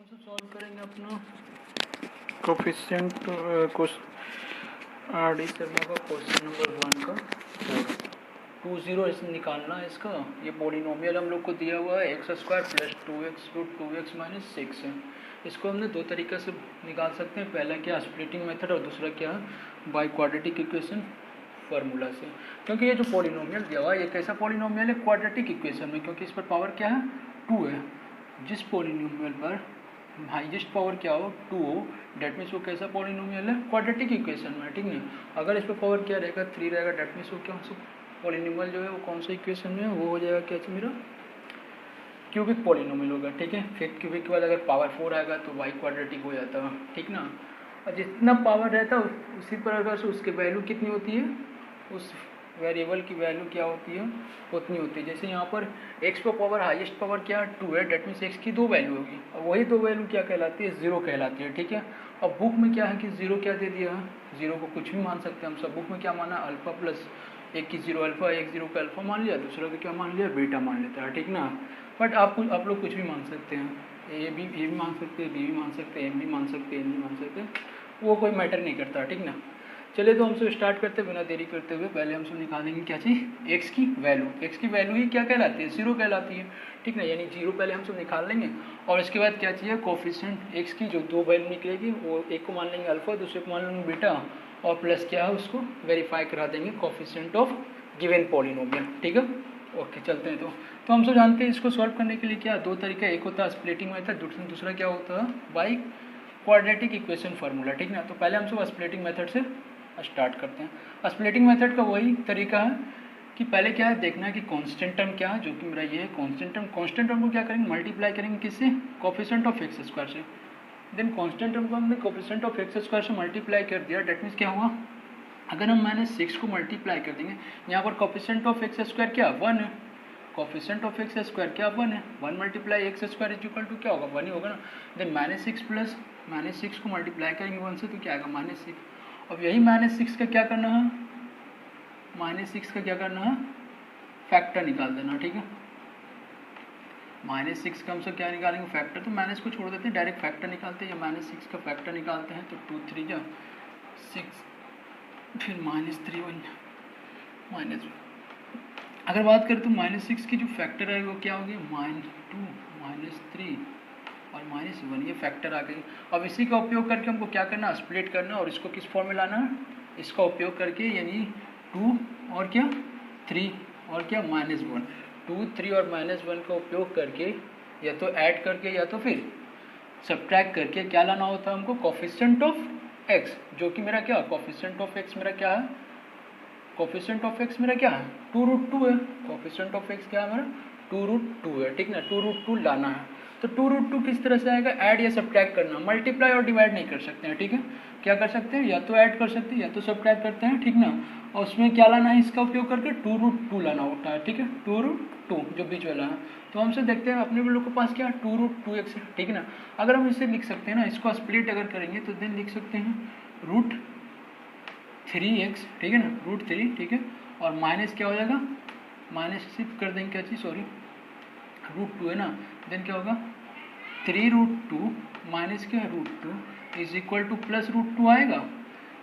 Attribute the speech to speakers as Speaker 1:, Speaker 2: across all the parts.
Speaker 1: हम सब सॉल्व करेंगे अपना कोफिशिएंट डी शर्मा का क्वेश्चन नंबर 1 का 20 इसमें निकालना है इसका। ये पॉलिनोमियल हम लोग को दिया हुआ है x² + 2x √ 2x - 6 है। इसको हमने दो तरीक़े से निकाल सकते हैं, पहला क्या स्प्लिटिंग मेथड और दूसरा क्या बाय क्वाड्रेटिक इक्वेशन फार्मूला से। क्योंकि ये जो पॉलिनोमियल दिया हुआ है ये कैसा पॉलिनोमियल है, क्वाड्रेटिक इक्वेशन में, क्योंकि इस पर पावर क्या है 2 है। जिस पॉलिनोमियल पर हाईएस्ट पावर क्या हो 2 हो, डेट मीन्स वो कैसा पॉलिनोमियल है, क्वाड्रेटिक इक्वेशन में, ठीक है। अगर इस पर पावर क्या रहेगा 3 रहेगा, डेट मीन्स वो क्या पॉलिनोमियल जो है वो कौन सा इक्वेशन में है, वो हो जाएगा क्या मेरा क्यूबिक पॉलिनोमियल होगा, ठीक है। फिर क्यूबिक के बाद अगर पावर 4 आएगा तो वाई क्वाड्रेटिक हो जाता है, ठीक ना। और जितना पावर रहता है उसी पर अगर उसकी वैल्यू कितनी होती है, उस वेरिएबल की वैल्यू क्या होती है उतनी होती है। जैसे यहाँ पर x पर पावर हाईएस्ट पावर क्या 2 है, डेट मीन्स x की 2 वैल्यू होगी और वही 2 वैल्यू क्या कहलाती है 0 कहलाती है, ठीक है। अब बुक में क्या है कि 0 क्या दे दिया, 0 को कुछ भी मान सकते हैं हम सब। बुक में क्या माना अल्फा प्लस एक की 0 अल्फा, एक 0 का अल्फा मान लिया, दूसरा का क्या मान लिया बीटा मान लेता है, ठीक ना। बट आप लोग कुछ भी मान सकते हैं, ए भी मान सकते हैं, बी भी मान सकते हैं, एम भी मान सकते हैं, एन भी मान सकते हैं, वो कोई मैटर नहीं करता, ठीक ना। चलिए तो हमसे स्टार्ट करते बिना देरी करते हुए पहले हमसे निकालेंगे क्या चीज़ एक्स की वैल्यू। एक्स की वैल्यू ही क्या कहलाती है 0 कहलाती है, ठीक ना। यानी 0 पहले हम सब निकाल लेंगे और इसके बाद क्या चाहिए कोफिशिएंट एक्स की जो 2 वैल्यू निकलेगी वो एक को मान लेंगे अल्फा, दूसरे को मान लेंगे बीटा और प्लस क्या है उसको वेरीफाई करा देंगे कोफिशिएंट ऑफ गिवन पॉलिनोमियल, ठीक है। ओके चलते हैं। तो हम सब जानते हैं इसको सॉल्व करने के लिए क्या दो तरीका, एक होता है स्प्लिटिंग मेथड, दूसरा क्या होता है बाय क्वाड्रेटिक इक्वेशन फार्मूला, ठीक ना। तो पहले हम सब स्प्लिटिंग मेथड से स्टार्ट करते हैं। स्प्लिटिंग मेथड का वही तरीका है कि पहले क्या है देखना है कि कांस्टेंट टर्म क्या है, जो कि मेरा ये है कांस्टेंट टर्म को क्या करेंगे मल्टीप्लाई करेंगे किससे कोफिशिएंट ऑफ एक्स स्क्वायर से। देन कांस्टेंट टर्म को हमने कोफिशिएंट ऑफ एक्स स्क्वायर से मल्टीप्लाई कर दिया, डेट मीन्स क्या हुआ अगर हम -6 को मल्टीप्लाई कर देंगे, यहाँ पर कोफिशिएंट ऑफ एक्स स्क्वायर क्या 1 है, कोफिशिएंट ऑफ एक्स स्क्वायर क्या 1 है, 1 × एक्स स्क्वायर इक्वल टू क्या होगा 1 ही होगा ना। देन -6 प्लस -6 को मल्टीप्लाई करेंगे 1 से तो क्या आएगा -6। अब यही -6 का क्या करना है, -6 का क्या करना है फैक्टर निकाल देना, ठीक है। -6 का हम सब क्या निकालेंगे फैक्टर, तो माइनस को छोड़ देते हैं डायरेक्ट फैक्टर निकालते हैं, या -6 का फैक्टर निकालते हैं तो 2 3 जा 6 फिर -3 -1। अगर बात करें तो -6 की जो फैक्टर है वो क्या होगी -2 -3 और -1, ये फैक्टर आ गई। अब इसी का उपयोग करके हमको क्या करना स्प्लिट करना और इसको किस फॉर्म में लाना है, इसका उपयोग करके, यानी 2 और क्या 3 और क्या -1, 2 3 और -1 का उपयोग करके या तो ऐड करके या तो फिर सब्ट्रैक्ट करके क्या लाना होता है हमको कोफिशिएंट ऑफ एक्स, जो कि मेरा क्या कोफिशिएंट ऑफ एक्स मेरा क्या है, कोफिशिएंट ऑफ एक्स मेरा क्या है 2√2 है। कोफिशिएंट ऑफ एक्स क्या है मेरा 2√2 है, ठीक ना। 2√2 लाना है तो 2√2 किस तरह से आएगा, ऐड या सब्ट्रैक्ट करना, मल्टीप्लाई और डिवाइड नहीं कर सकते हैं, ठीक है। क्या कर सकते हैं या तो ऐड कर सकते हैं या तो सब्ट्रैक्ट करते हैं, ठीक ना। और उसमें क्या लाना है इसका उपयोग करके 2√2 लाना होता है, ठीक है। 2√2 जो बीच वाला है, तो हमसे देखते हैं अपने लोग के पास क्या 2√2x है, ठीक है ना। अगर हम इसे लिख सकते हैं ना, इसको स्प्लिट अगर करेंगे तो देन लिख सकते हैं √3x, ठीक है ना, √3, ठीक है। और माइनस क्या हो जाएगा, माइनस सिर्फ कर देंगे क्या चीज़ सॉरी √2 है ना, देन क्या होगा 3√2 माइनस क्या √2 इज इक्वल टू प्लस √2 आएगा,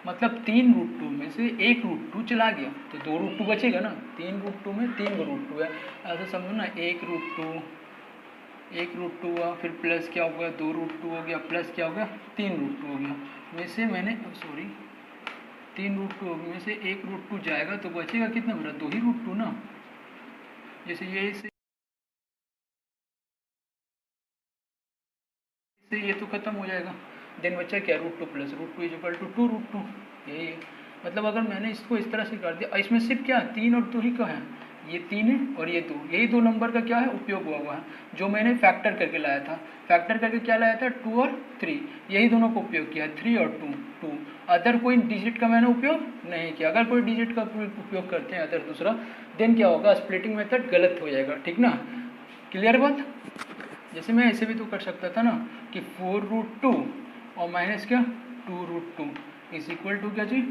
Speaker 1: मतलब 3√2 में से 1 √2 चला गया तो 2 √2 बचेगा ना। 3√2 में 3 √2 है, ऐसा समझो ना 1 √2 हुआ, फिर प्लस क्या हो गया 2 √2 हो गया, प्लस क्या हो गया 3 √2 हो गया। में से मैंने सॉरी 3 √2 में से 1 √2 जाएगा तो बचेगा कितना मेरा 2 ही √2 ना। जैसे ये तो खत्म हो जाएगा, देन बच्चा क्या √2 प्लस √2 इज इक्वल टू 2√2, यही है। मतलब अगर मैंने इसको इस तरह से कर दिया, इसमें सिर्फ क्या 3 और 2 ही का है, ये 3 है और ये 2, यही 2 नंबर का क्या है उपयोग हुआ है, जो मैंने फैक्टर करके लाया था। फैक्टर करके क्या लाया था 2 और 3, यही दोनों को उपयोग किया 3 और 2। अदर कोई डिजिट का मैंने उपयोग नहीं किया। अगर कोई डिजिट का उपयोग करते हैं अदर दूसरा, देन क्या होगा स्प्लिटिंग मेथड गलत हो जाएगा, ठीक ना। क्लियर बात। जैसे मैं ऐसे भी तो कर सकता था ना कि 4√2 और माइनस क्या 2√2 इज इक्वल टू क्या जी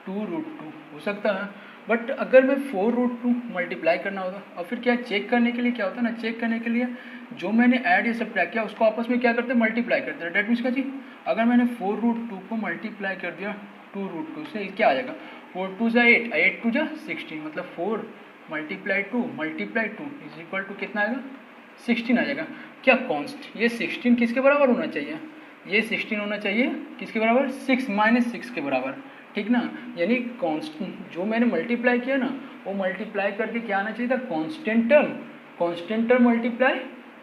Speaker 1: 2√2 हो सकता है। बट अगर मैं 4√2 मल्टीप्लाई करना होता और फिर क्या चेक करने के लिए क्या होता है ना, चेक करने के लिए जो मैंने ऐड या सब्ट्रैक्ट किया उसको आपस में क्या करते हैं, मल्टीप्लाई करते हैं। डेट मीन्स क्या जी, अगर मैंने 4√2 को मल्टीप्लाई कर दिया 2√2 से, क्या आ जाएगा, 4 2 जा 8, 8 2 जा 16, मतलब 4 मल्टीप्लाई 2 इज इक्वल टू कितना आएगा, 16 आ जाएगा। क्या कॉन्स्ट ये 16 किसके बराबर होना चाहिए, ये 16 होना चाहिए किसके बराबर, 6 -6 के बराबर, ठीक ना। यानी कॉन्स्टेंट जो मैंने मल्टीप्लाई किया ना, वो मल्टीप्लाई करके क्या आना चाहिए था, constant term multiply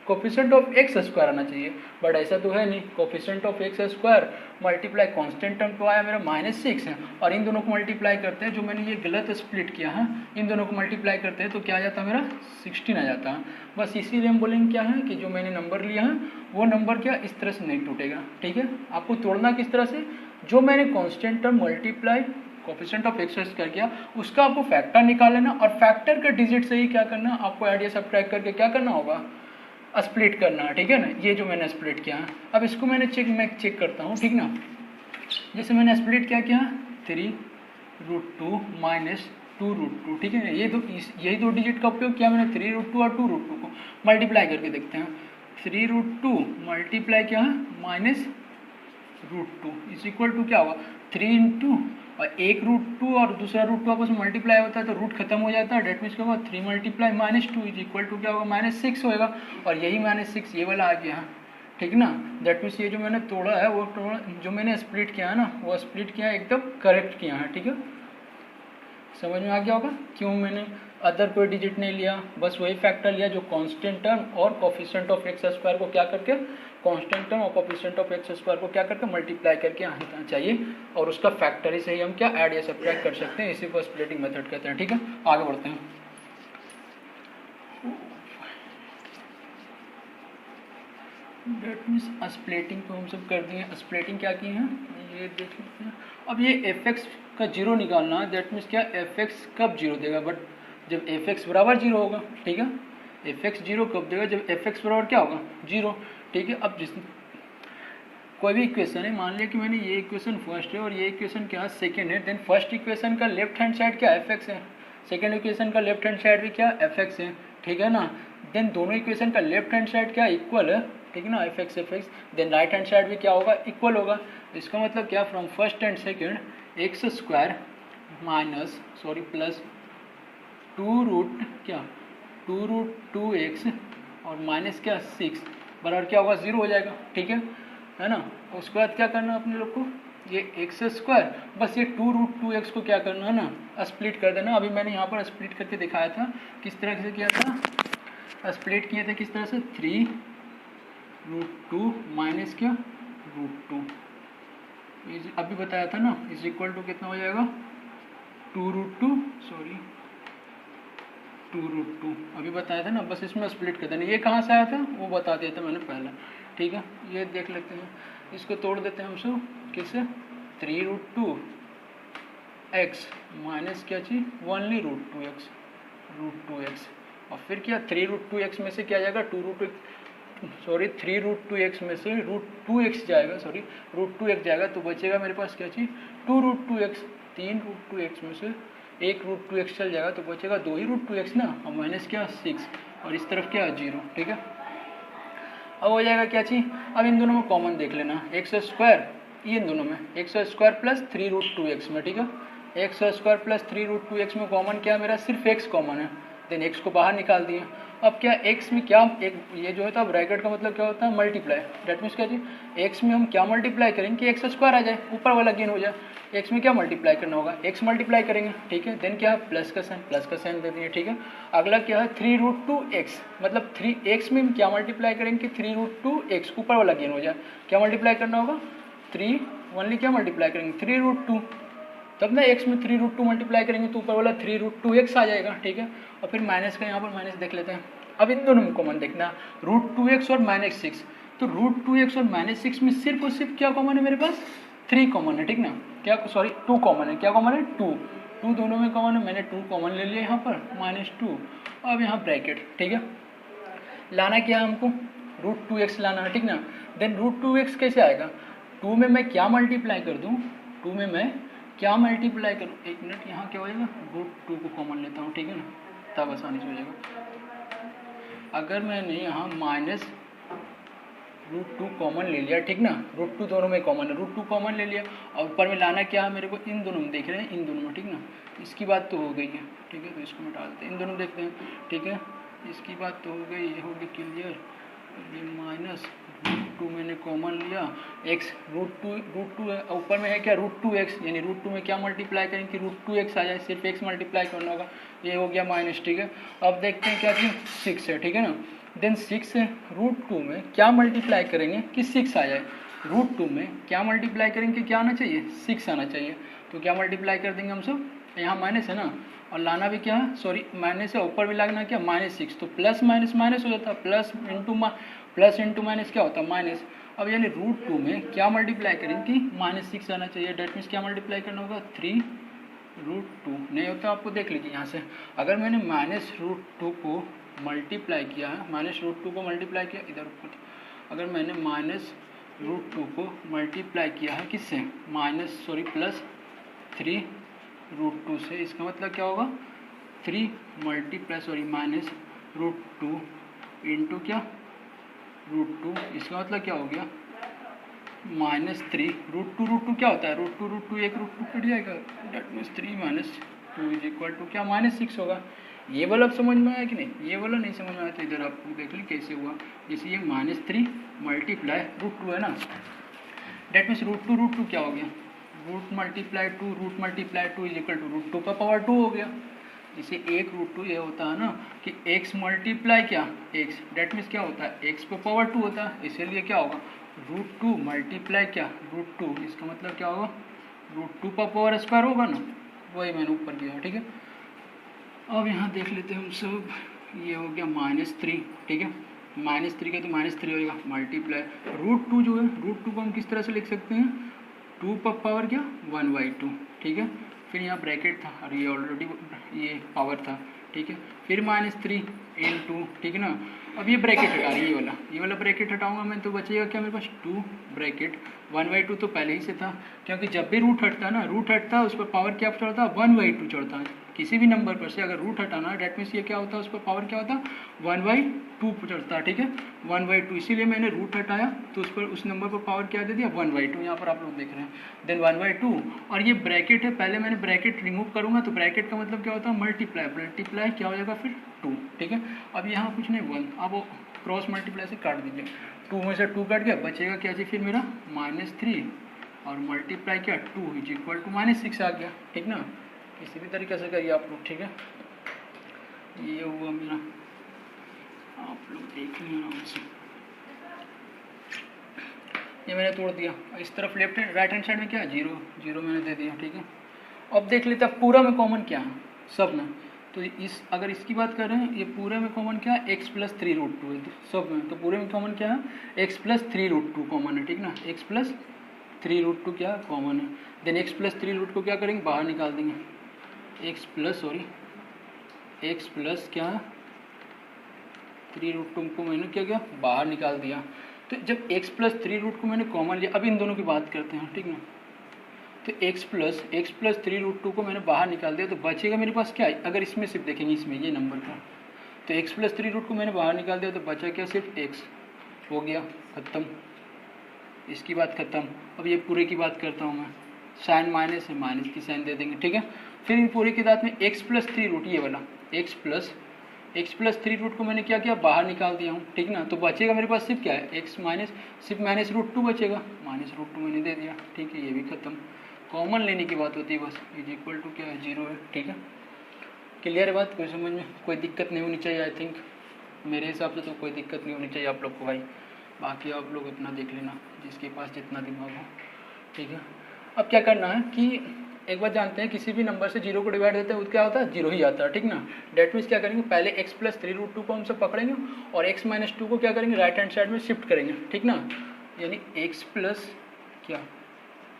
Speaker 1: coefficient of x square आना चाहिए। बट ऐसा तो है नहीं, coefficient of x square multiply constant term तो आया मेरा -6 है, और इन दोनों को मल्टीप्लाई करते हैं, जो मैंने ये गलत स्प्लिट किया है, इन दोनों को मल्टीप्लाई करते हैं तो क्या आ जाता है मेरा 16 आ जाता है। बस इसीलिए हम बोलेंगे क्या है कि जो मैंने नंबर लिया है वो नंबर क्या इस तरह से नहीं टूटेगा, ठीक है। आपको तोड़ना किस तरह से, जो मैंने constant term multiply coefficient of x कर किया उसका आपको फैक्टर निकाल लेना, और फैक्टर का डिजिट से ही क्या करना, आपको ऐड या सब्ट्रैक्ट करके क्या करना होगा, स्प्लिट करना है, ठीक है ना। ये जो मैंने स्प्लिट किया है, अब इसको मैं चेक करता हूँ, ठीक ना। जैसे मैंने स्प्लिट क्या किया, 3√2 - 2√2, ठीक है ना। यही दो डिजिट का उपयोग किया मैंने, 3√2 और 2√2 को मल्टीप्लाई करके देखते हैं। 3√2 मल्टीप्लाई क्या है -√2 इज इक्वल टू क्या होगा, 3 इंटू और एक √2 और दूसरा √2 आपस में मल्टीप्लाई होता है तो रूट खत्म हो जाता है। डेट मीन्स क्या होगा, 3 × -2 इज इक्वल टू क्या होगा, -6 होएगा, और यही -6 ये वाला आ गया, ठीक ना। दैट मीन्स ये जो मैंने तोड़ा है वो जो मैंने स्प्लिट किया है ना, वो स्प्लिट किया एकदम करेक्ट किया है, ठीक है। समझ में आ गया होगा क्यों मैंने अदर कोई डिजिट नहीं लिया, बस वही फैक्टर लिया जो कांस्टेंट टर्म और कोफिशिएंट ऑफ एक्स स्क्वायर को क्या करके, कांस्टेंट टर्म और कोफिशिएंट ऑफ एक्स स्क्वायर को क्या करके मल्टीप्लाई करके आना चाहिए, और उसका फैक्टर ही से ही हम क्या ऐड या सब्ट्रैक्ट कर सकते हैं। इसी को स्प्लिटिंग मेथड कहते हैं, ठीक है। आगे बढ़ते हैं। डेट मीन्स स्प्लिटिंग को हम सब कर दिए। स्प्लिटिंग क्या की है ये देख लेते हैं। अब ये एफ एक्स का जीरो निकालना है। दैट मीन्स क्या, एफ एक्स कब जीरो देगा, बट जब एफ एक्स बराबर जीरो होगा, ठीक है। एफ एक्स जीरो कब देगा, जब एफ एक्स बराबर क्या होगा, जीरो, ठीक है। अब जिस कोई भी इक्वेशन है, मान लिया कि मैंने ये इक्वेशन फर्स्ट है और ये इक्वेशन क्या है सेकेंड है, देन फर्स्ट इक्वेशन का लेफ्ट हैंड साइड क्या एफ एक्स है, सेकेंड इक्वेशन का लेफ्ट हैंड साइड भी क्या एफ एक्स है, ठीक है ना। देन दोनों इक्वेशन का लेफ्ट हैंड साइड क्या इक्वल है, ठीक है ना, f x, then right hand side भी क्या होगा, इक्वल होगा। इसका मतलब क्या, from first and second x square plus 2√2x और माइनस क्या 6 बराबर क्या होगा, 0 हो जाएगा, ठीक है ना। उसके बाद क्या करना अपने लोग को, ये एक्स स्क्वायर बस ये 2√2x को क्या करना है ना, स्प्लिट कर देना। अभी मैंने यहाँ पर स्प्लिट करके दिखाया था, किस तरह से किया था, स्प्लिट किए थे किस तरह से, 3√2 माइनस क्या √2 अभी बताया था ना, इज इक्वल टू कितना हो जाएगा, 2√2 अभी बताया था ना, बस इसमें स्प्लिट कर देना। ये कहाँ से आया था वो बता दिया था मैंने पहले, ठीक है। ये देख लेते हैं, इसको तोड़ देते हैं हम सब, किससे, 3√2x माइनस क्या चीज, ओनली √2x और फिर क्या 3√2x में से क्या जाएगा, 3√2x में से √2x जाएगा, √2x जाएगा, तो बचेगा मेरे पास क्या चीज, 2√2x। 3√2x में से एक √2x चल जाएगा तो बचेगा 2 ही √2x ना, और माइनस क्या 6 और इस तरफ क्या 0, ठीक है। अब हो जाएगा क्या चीज, अब इन दोनों में कॉमन देख लेना, एक्स स्क्वायर, ये इन दोनों में एक्स स्क्वायर प्लस 3√2x में, ठीक है। एक्स स्क्वायर प्लस 3√2x में कॉमन क्या मेरा, सिर्फ x कॉमन है, देन x को बाहर निकाल दिए। अब क्या x में क्या, एक ये जो होता है ब्रैकेट का मतलब क्या होता है, मल्टीप्लाई। डेट मीन्स क्या जी, x में हम क्या मल्टीप्लाई करेंगे कि एक्स स्क्वायर आ जाए, ऊपर वाला गेन हो जाए। x में क्या मल्टीप्लाई करना होगा, x मल्टीप्लाई करेंगे, ठीक है। देन क्या प्लस का साइन दे दिए, ठीक है। अगला क्या है 3√2x, मतलब 3x में हम क्या मल्टीप्लाई करेंगे कि 3√2x ऊपर वाला गेन हो जाए, क्या मल्टीप्लाई करना होगा, 3 ओनली क्या मल्टीप्लाई करेंगे 3√2, तब ना x में 3√2 मल्टीप्लाई करेंगे तो ऊपर वाला 3√2x आ जाएगा, ठीक है। और फिर माइनस का यहाँ पर माइनस देख लेते हैं। अब इन दोनों में कॉमन देखना, √2x और -6, तो √2x और -6 में सिर्फ और सिर्फ क्या कॉमन है मेरे पास, 3 कॉमन है, ठीक ना, क्या 2 कॉमन है, क्या कॉमन है 2 दोनों में कॉमन है, मैंने 2 कॉमन ले लिया यहाँ पर, -2, अब यहाँ ब्रैकेट, ठीक है। लाना क्या है हमको, √2x लाना है, ठीक ना। देन √2x कैसे आएगा, 2 में मैं क्या मल्टीप्लाई कर दूँ, 2 में मैं क्या मल्टीप्लाई करूँ, एक मिनट, यहाँ क्या हो जाएगा, √2 को कॉमन लेता हूँ, ठीक है ना, तब आसानी से हो जाएगा। अगर मैंने यहाँ -√2 कॉमन ले लिया, ठीक ना, √2 दोनों में कॉमन है, √2 कॉमन ले लिया, और ऊपर में लाना क्या है मेरे को, इन दोनों में देख रहे हैं, इन दोनों में, ठीक ना, इसकी बात तो हो गई है, ठीक है, तो इसको मिटा देते हैं, इन दोनों में देखते हैं, ठीक है, इसकी बात तो हो गई, ये हो गई क्लियर। ये -√2 मैंने कॉमन लिया, x √2 है, ऊपर में है क्या √2x, यानी √2 में क्या मल्टीप्लाई करेंगे कि √2x आ जाए, सिर्फ x मल्टीप्लाई करना होगा, ये हो गया माइनस, ठीक है। अब देखते हैं क्या चीज़, 6 है, ठीक है ना, देन 6 है, √2 में क्या मल्टीप्लाई करेंगे कि 6 आ जाए, √2 में क्या मल्टीप्लाई करेंगे कि क्या आना चाहिए, 6 आना चाहिए, तो क्या मल्टीप्लाई कर देंगे हम सब, यहाँ माइनस है ना, और लाना भी क्या है, सॉरी माइनस है, ऊपर भी लागना क्या -6, तो प्लस माइनस माइनस हो जाता है, प्लस इंटू माइनस क्या होता है माइनस। अब यानी √2 में क्या मल्टीप्लाई करेंगे कि -6 आना चाहिए, डेट मीन्स क्या मल्टीप्लाई करना होगा, 3√2 नहीं होता, आपको देख लीजिए यहाँ से, अगर मैंने -√2 को मल्टीप्लाई किया है, -√2 को मल्टीप्लाई किया इधर ऊपर, अगर मैंने -√2 को मल्टीप्लाई किया है किससे, +3√2 से, इसका मतलब क्या होगा, 3 मल्टीप्लाई सॉरी -√2 इंटू क्या √2, इसका मतलब क्या हो गया -3 √2 क्या होता है, √2 एक √2 कट जाएगा, that means 3 - 2 is equal to क्या -6 होगा। ये वाला अब समझ में आया कि नहीं, ये वाला नहीं समझ में आया तो इधर आपको देख ली कैसे हुआ, जैसे ये -3 मल्टीप्लाई √2 है ना, डेट मीन्स √2 क्या हो गया, √2 इज इक्वल टू √2 का पावर 2 हो गया। जैसे एक √2 ये होता है ना कि x मल्टीप्लाई क्या x, डेट मीन्स क्या होता है x पे पावर 2 होता है, इसीलिए क्या होगा √2 मल्टीप्लाई क्या √2, इसका मतलब क्या होगा √2 का पावर स्क्वायर होगा ना, वही मैंने ऊपर किया, ठीक है। अब यहाँ देख लेते हैं हम सब, ये हो गया -3, ठीक है, -3 का तो -3 होगा, मल्टीप्लाई √2 जो है, √2 को हम किस तरह से लिख सकते हैं, 2 पर पावर क्या 1/2, ठीक है, फिर यहाँ ब्रैकेट था और ये ऑलरेडी ये पावर था, ठीक है, फिर -3 इंटू, ठीक है ना, अब ये ब्रैकेट हटा रही है, ये वाला ब्रैकेट हटाऊंगा मैं, तो बचेगा क्या मेरे पास 2 ब्रैकेट 1/2 तो पहले ही से था, क्योंकि जब भी रूट हटता है ना, रूट हटता है उस पर पावर क्या चढ़ता है 1/2 चढ़ता है, किसी भी नंबर पर से अगर रूट हटाना है डेट मीन्स ये क्या होता है, उस पर पावर क्या होता है 1/2 चढ़ता है, ठीक है 1/2, इसीलिए मैंने रूट हटाया तो उस पर उस नंबर पर पावर क्या दे दिया 1/2, यहाँ पर आप लोग देख रहे हैं, देन 1/2, और ये ब्रैकेट है, पहले मैंने ब्रैकेट रिमूव करूँगा तो ब्रैकेट का मतलब क्या होता है मल्टीप्लाई क्या हो जाएगा फिर 2, ठीक है। अब यहाँ कुछ नहीं 1, अब वो क्रॉस मल्टीप्लाई से काट दीजिए, 2 में से 2 कट गया, बचेगा क्या जी फिर मेरा -3 और मल्टीप्लाई क्या 2 इज इक्वल टू -6 आ गया, ठीक ना, किसी भी तरीके से करिए आप लोग, ठीक है। ये हुआ मेरा, आप लोग देख लें आराम से, ये मैंने तोड़ दिया, इस तरफ लेफ्ट राइट हैंड साइड में क्या 0 मैंने दे दिया, ठीक है। अब देख लेते हैं पूरा में कॉमन क्या है सब में, तो इस अगर इसकी बात कर रहे हैं, ये पूरे में कॉमन क्या है x + 3√2 है सब में, तो पूरे में कॉमन क्या है x + 3√2 कॉमन है, ठीक ना, x + 3√2 क्या कॉमन है, देन x + 3√2 को क्या करेंगे बाहर निकाल देंगे, x प्लस क्या 3√2 को मैंने क्या बाहर निकाल दिया, तो जब x + 3√2 को मैंने कॉमन लिया, अब इन दोनों की बात करते हैं, ठीक ना, तो x + 3√2 को मैंने बाहर निकाल दिया, तो बचेगा मेरे पास क्या है, अगर इसमें सिर्फ देखेंगे इसमें ये नंबर का, तो x + 3√2 को मैंने बाहर निकाल दिया, तो बचा क्या सिर्फ x, हो गया ख़त्म, इसकी बात ख़त्म। अब ये पूरे की बात करता हूँ मैं, साइन माइनस है, माइनस की साइन दे देंगे, ठीक है। फिर इन पूरे की दात में x + 3√, ये वाला x + 3√2 को मैंने क्या किया बाहर निकाल दिया हूँ, ठीक ना, तो बचेगा मेरे पास सिर्फ क्या है x माइनस सिर्फ -√2 बचेगा, -√2 मैंने दे दिया, ठीक है, ये भी ख़त्म। कॉमन लेने की बात होती है बस, इज इक्वल टू क्या है 0 है, ठीक है। क्लियर है बात, कोई समझ में कोई दिक्कत नहीं होनी चाहिए, आई थिंक मेरे हिसाब से तो कोई दिक्कत नहीं होनी चाहिए आप लोग को भाई, बाकी आप लोग अपना देख लेना जिसके पास जितना दिमाग हो, ठीक है। अब क्या करना है कि एक बात जानते हैं, किसी भी नंबर से 0 को डिवाइड देते हैं क्या होता है 0 ही आता है, ठीक ना। डेट मीन्स क्या करेंगे, पहले x + 3√2 को हम सब पकड़ेंगे और x - 2 को क्या करेंगे राइट हैंड साइड में शिफ्ट करेंगे, ठीक ना, यानी x + क्या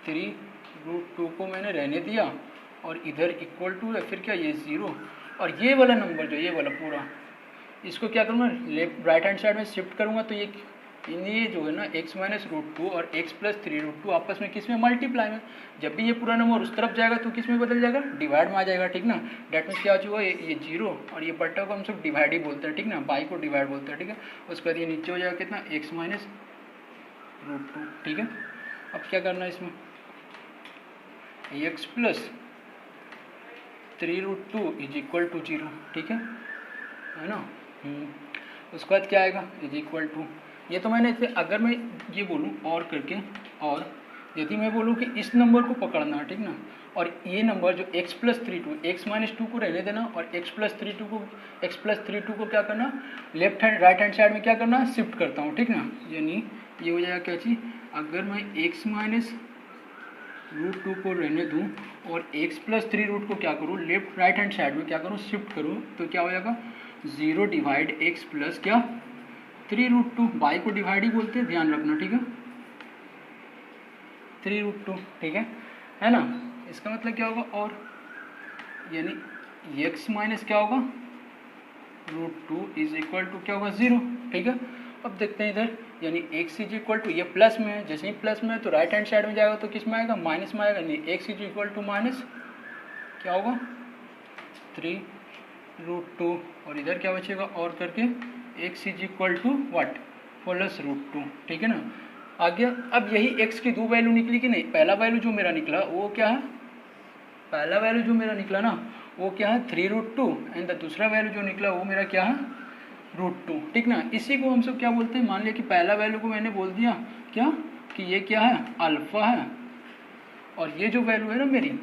Speaker 1: 3√2 को मैंने रहने दिया और इधर इक्वल टू है फिर क्या ये 0, और ये वाला नंबर जो ये वाला पूरा इसको क्या करूँगा लेफ्ट राइट हैंड साइड में शिफ्ट करूँगा, तो ये ये जो है ना x माइनस रूट टू और x प्लस 3√2 आपस में किस में मल्टीप्लाई में, जब भी ये पूरा नंबर उस तरफ जाएगा तो किस में बदल जाएगा, डिवाइड में आ जाएगा, ठीक ना। डेट मीन्स क्या हो, ये जीरो और ये बट्टा को हम सब डिवाइड ही बोलते हैं, ठीक ना, बाई को डिवाइड बोलते हैं, ठीक है। उसके बाद ये नीचे हो जाएगा कितना, x माइनस रूट टू, ठीक है। अब क्या करना है इसमें, x plus 3√2 is equal to 0, ठीक है ना। उसके बाद क्या आएगा, इज इक्वल टू, ये तो मैंने इसे, अगर मैं ये बोलूँ और करके, और यदि मैं बोलूँ कि इस नंबर को पकड़ना है, ठीक ना, और ये नंबर जो x प्लस 3/2, x माइनस 2 को रहने देना और x प्लस 3/2 को क्या करना, left hand right hand side में क्या करना, शिफ्ट करता हूँ, ठीक ना। यानी ये हो जाएगा क्या चीज़, अगर मैं x माइनस रूट टू को रहने दूँ और x प्लस 3 को क्या करूँ, लेफ्ट राइट हैंड साइड में क्या करूँ, शिफ्ट करूँ, तो क्या हो जाएगा 0 डिवाइड x प्लस क्या 3√2, बाई को डिवाइड ही बोलते हैं, ध्यान रखना, ठीक है, 3√2, ठीक है ना। इसका मतलब क्या होगा, और यानी x माइनस क्या होगा √2 इज इक्वल टू क्या होगा 0, ठीक है। अब देखते हैं इधर, यानी x इज इक्वल टू, ये प्लस में है, जैसे ही प्लस में है तो राइट हैंड साइड में जाएगा तो किस में आएगा, माइनस में आएगा, यानी x is equal to minus क्या होगा 3√2, और इधर क्या बचेगा, और करके x is equal to what, +√2, ठीक है ना। आ गया। अब यही x की दो वैल्यू निकली कि नहीं, पहला वैल्यू जो मेरा निकला वो क्या है, पहला वैल्यू जो मेरा निकला ना वो क्या है 3√2, एंड दूसरा वैल्यू जो निकला वो मेरा क्या है √2, ठीक ना। इसी को हम सब क्या बोलते हैं, मान लिया कि पहला वैल्यू को मैंने बोल दिया क्या कि ये क्या है, अल्फा है, और ये जो वैल्यू है ना मेरी,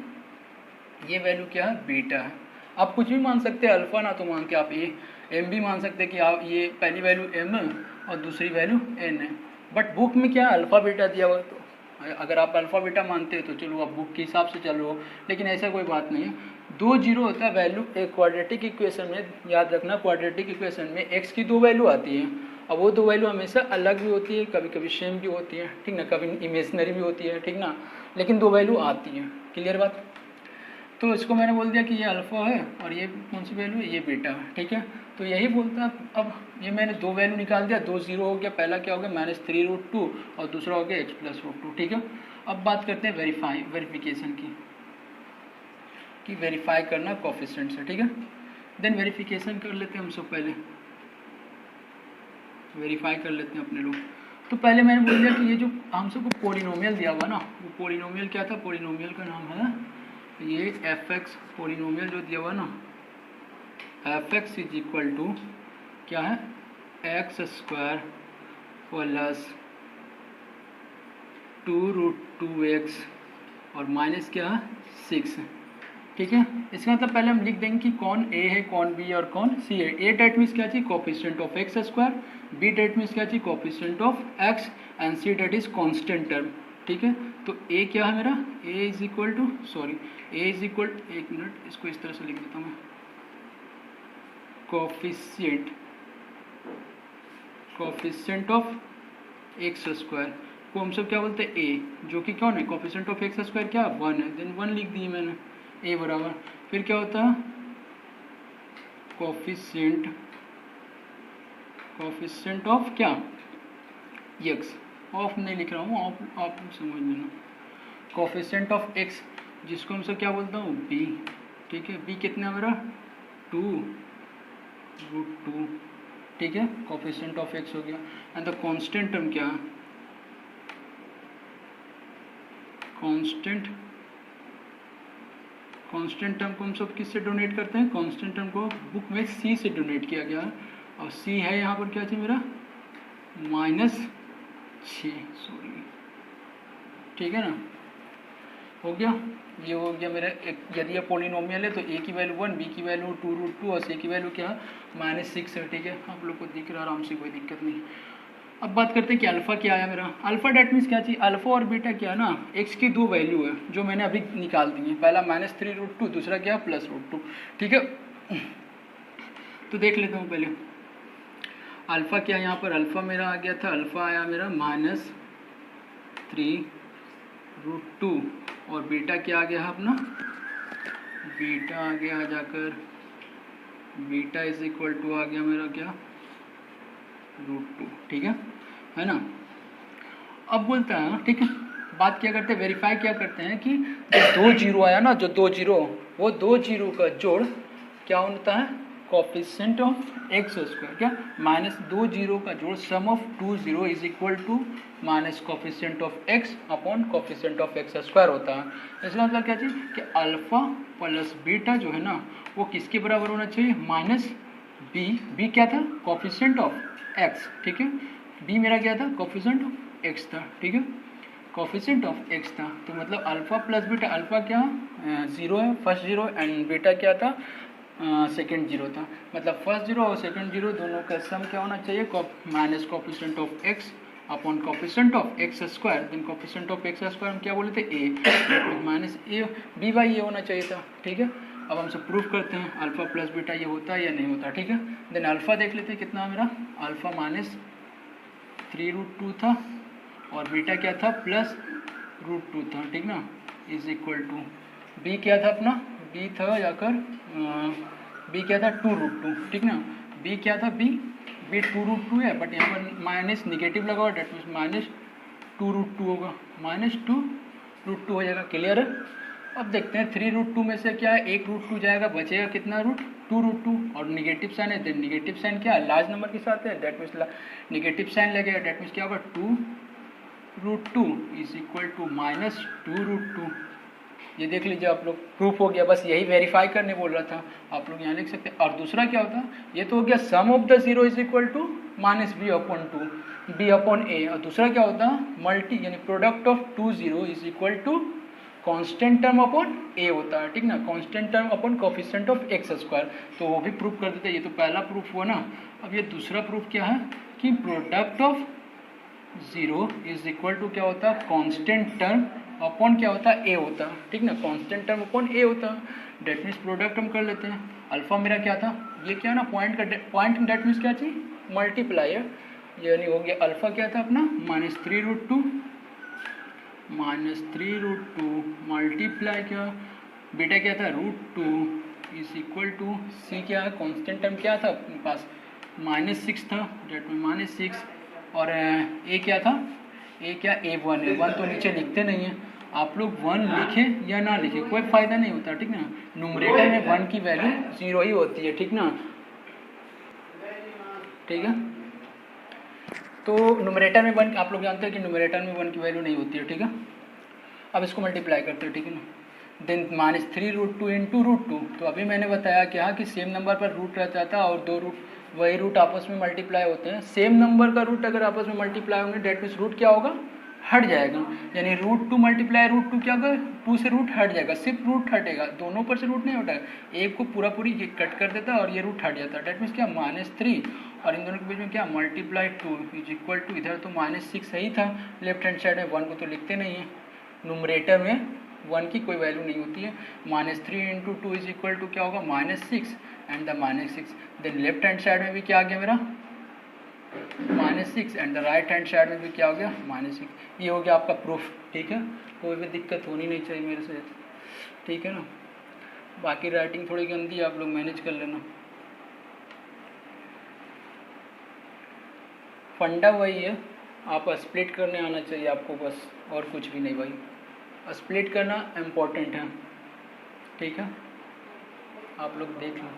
Speaker 1: ये वैल्यू क्या है, बीटा है। आप कुछ भी मान सकते हैं, अल्फा ना तो मान के आप ये एम भी मान सकते हैं कि आप ये पहली वैल्यू एम है और दूसरी वैल्यू एन है, बट बुक में क्या है, अल्फा बीटा दिया हुआ है, तो अगर आप अल्फा बीटा मानते हैं तो चलो आप बुक के हिसाब से चल रहे हो, लेकिन ऐसा कोई बात नहीं है। 2 जीरो होता है वैल्यू एक क्वाड्रेटिक इक्वेशन में, याद रखना क्वाड्रेटिक इक्वेशन में एक्स की 2 वैल्यू आती है, अब वो 2 वैल्यू हमेशा अलग भी होती है, कभी कभी सेम भी होती है, ठीक ना, कभी इमेजनरी भी होती है, ठीक ना, लेकिन 2 वैल्यू आती हैं, क्लियर बात। तो इसको मैंने बोल दिया कि ये अल्फ़ा है और ये कौन सी वैल्यू है, ये बीटा है, ठीक है। तो यही बोलता है, अब ये मैंने 2 वैल्यू निकाल दिया, 2 जीरो हो गया, पहला क्या हो गया -3√2 और दूसरा हो गया x + √2, ठीक है। अब बात करते हैं वेरिफिकेशन की, कि वेरीफाई करना कोफिशिएंट से, ठीक है। देन वेरिफिकेशन कर लेते हैं हम सब, पहले वेरीफाई कर लेते हैं अपने लोग। तो पहले मैंने बोल दिया कि ये जो हम सबको पोलिनोमियल दिया हुआ ना, वो पोलिनोमियल क्या था, पोलिनोमियल का नाम है ये f(x), पोलिनोमियल जो दिया हुआ ना f(x) इज इक्वल टू क्या है, x² प्लस 2√2x और माइनस क्या है 6, ठीक है। इसका मतलब पहले हम लिख देंगे कि कौन a है, कौन b और कौन c है। a डेट मीन्स क्या चाहिए, coefficient of x², b that means क्या चाहिए, coefficient of x, and c that is constant term, ठीक है। तो a क्या है मेरा, a is equal to, sorry a is equal, एक मिनट इसको इस तरह से लिख देता हूँ मैं, कोफिशिएंट ऑफ x² को हम सब क्या बोलते हैं a, जो कि कौन है, कोफिशिएंट ऑफ x² क्या 1 है, देन 1 लिख दिए मैंने, a बराबर, फिर क्या होता है कोफिशिएंट ऑफ क्या x, ऑफ नहीं लिख रहा हूँ, आप समझ लेना, कोफिशिएंट ऑफ x जिसको हम सब क्या बोलता हूँ b, ठीक है। b कितना मेरा 2√2, ठीक है, कोफिशिएंट ऑफ x हो गया। एंड द कांस्टेंट टर्म क्या है, कांस्टेंट टर्म को हम सब किससे डोनेट करते हैं, कांस्टेंट टर्म को बुक में c से डोनेट किया गया है, और c है यहाँ पर क्या चाहिए मेरा -6, सॉरी, ठीक है ना, हो गया। ये हो गया मेरा एक, यदि ये पोलिनोमियल है तो a की वैल्यू 1, b की वैल्यू 2√2 और c की वैल्यू क्या -6 है, ठीक है। आप लोग को दिख रहा है आराम से, कोई दिक्कत नहीं। अब बात करते हैं कि अल्फ़ा क्या आया मेरा, अल्फ़ा डेट मीन्स क्या चाहिए, अल्फ़ा और बीटा क्या है ना, x की 2 वैल्यू है जो मैंने अभी निकाल दी है, पहला -3√2, दूसरा क्या +√2, ठीक है। तो देख लेता हूँ पहले अल्फ़ा क्या, यहाँ पर अल्फ़ा मेरा आ गया था, अल्फ़ा आया मेरा -3√2 और बीटा क्या आ गया है अपना, बीटा आ गया जाकर, बीटा इज इक्वल टू आ गया मेरा क्या √2, ठीक है। है ना। अब बोलता है ठीक है, बात क्या करते हैं, वेरीफाई क्या करते हैं कि जो 2 जीरो आया ना, जो 2 जीरो, वो 2 जीरो का जोड़ क्या होता है, कोफिशिएंट ऑफ एक्स स्क्वायर, क्या माइनस 2 जीरो का जोड़ sum of 2 zero is equal to minus coefficient of x upon coefficient of x square होता है। इसका मतलब क्या चीज़ कि अल्फा प्लस बीटा जो है ना वो किसके बराबर होना चाहिए, माइनस बी क्या था, कोफिशिएंट ऑफ एक्स, ठीक है, बी मेरा क्या था, कोफिशिएंट ऑफ एक्स था, ठीक है, कोफिशिएंट ऑफ एक्स था। तो मतलब अल्फा प्लस बीटा, अल्फा क्या जीरो है, फर्स्ट जीरो, एंड बीटा क्या था, सेकेंड जीरो था। मतलब फर्स्ट जीरो और सेकेंड जीरो दोनों का सम क्या होना चाहिए, minus coefficient of x upon coefficient of x square, then coefficient of x square हम क्या बोले थे, a, minus a b by a होना चाहिए था, ठीक है। अब हम सब प्रूफ करते हैं अल्फा प्लस बीटा ये होता है या नहीं होता, ठीक है। देन अल्फा देख लेते हैं कितना मेरा, अल्फा माइनस 3√2 था और बीटा क्या था, प्लस √2 था, ठीक ना, इज इक्वल टू बी क्या था अपना, बी था जाकर बी क्या था 2√2, ठीक ना, बी क्या था, बी 2√2 है, बट यहाँ पर माइनस निगेटिव लगा हुआ, डेट मीन्स माइनस 2√2 होगा, माइनस 2√2 हो जाएगा, क्लियर है। अब देखते हैं 3√2 में से क्या है, 1√2 जाएगा, बचेगा कितना रूट, 2√2, और निगेटिव साइन है, देन निगेटिव साइन क्या है, लार्ज नंबर के साथ है, डेट मीन्स निगेटिव साइन लगेगा, डेट मीन्स क्या होगा, 2√2 इज इक्वल टू माइनस 2√2। ये देख लीजिए आप लोग, प्रूफ हो गया, बस यही वेरीफाई करने बोल रहा था, आप लोग यहाँ लिख सकते हैं। और दूसरा क्या होता, ये तो हो गया sum of the zero is equal to minus B upon 2 B upon A, और दूसरा क्या होता, मल्टी यानी product of 2 zero is equal to constant term upon A होता है, ठीक ना, constant term upon coefficient of x square, तो वो भी प्रूफ कर देते हैं। ये तो पहला प्रूफ हुआ ना। अब ये दूसरा प्रूफ क्या है कि product of zero is equal to क्या होता है, कांस्टेंट टर्म अपॉन क्या होता है, ए होता है, ठीक ना, कांस्टेंट टर्म अपॉन ए होता है। डेट मीन्स प्रोडक्ट हम कर लेते हैं, अल्फा मेरा क्या था, ये क्या ना पॉइंट का पॉइंट, डेट मीन्स क्या चाहिए, मल्टीप्लायर, यानी हो गया अल्फा क्या था अपना माइनस 3√2 मल्टीप्लाई क्या, बीटा क्या था √2 इज इक्वल टू सी क्या है, कांस्टेंट टर्म क्या था अपने पास, -6 था, डेट में -6, और ए क्या था, ए क्या, A1 है, 1 तो नीचे लिखते नहीं है, आप लोग 1 लिखें या ना लिखें कोई फ़ायदा नहीं होता, ठीक ना, न्यूमरेटर में 1 की वैल्यू 0 ही होती है, ठीक ना, ठीक है। तो न्यूमरेटर में 1, आप लोग जानते हैं कि न्यूमरेटर में 1 की वैल्यू नहीं होती है, ठीक है। अब इसको मल्टीप्लाई करते हैं, ठीक है ना, देन माइनस 3√2 इंटू √2, तो अभी मैंने बताया क्या कि सेम नंबर पर रूट रह जाता है और दो रूट वही रूट आपस में मल्टीप्लाई होते हैं। सेम नंबर का रूट अगर आपस में मल्टीप्लाई होंगे, डेट मीन्स रूट क्या होगा, हट जाएगा, यानी √2 मल्टीप्लाई √2 क्या होगा, 2 से रूट हट जाएगा, सिर्फ रूट हटेगा, दोनों पर से रूट नहीं हटेगा, एक को पूरा पूरी ये कट कर देता है और ये रूट हट जाता है, डेट मीन्स क्या -3, और इन दोनों के बीच में क्या मल्टीप्लाई 2 इज इक्वल टू, इधर तो -6 सही था, लेफ्ट हैंड साइड में 1 को तो लिखते नहीं है, न्यूमरेटर में 1 की कोई वैल्यू नहीं होती है, -3 इंटू 2 इज इक्वल टू क्या होगा, -6 and the -6, then left hand side में भी क्या आ गया मेरा -6 and the right hand side में भी क्या हो गया -6। ये हो गया आपका प्रूफ, ठीक है, कोई भी दिक्कत होनी नहीं चाहिए मेरे से, ठीक है ना। बाकी राइटिंग थोड़ी गंदी है, आप लोग मैनेज कर लेना। फंडा वही है, आप स्प्लिट करने आना चाहिए आपको बस, और कुछ भी नहीं भाई, स्प्लिट करना इम्पोर्टेंट है, ठीक है, आप लोग देख लो।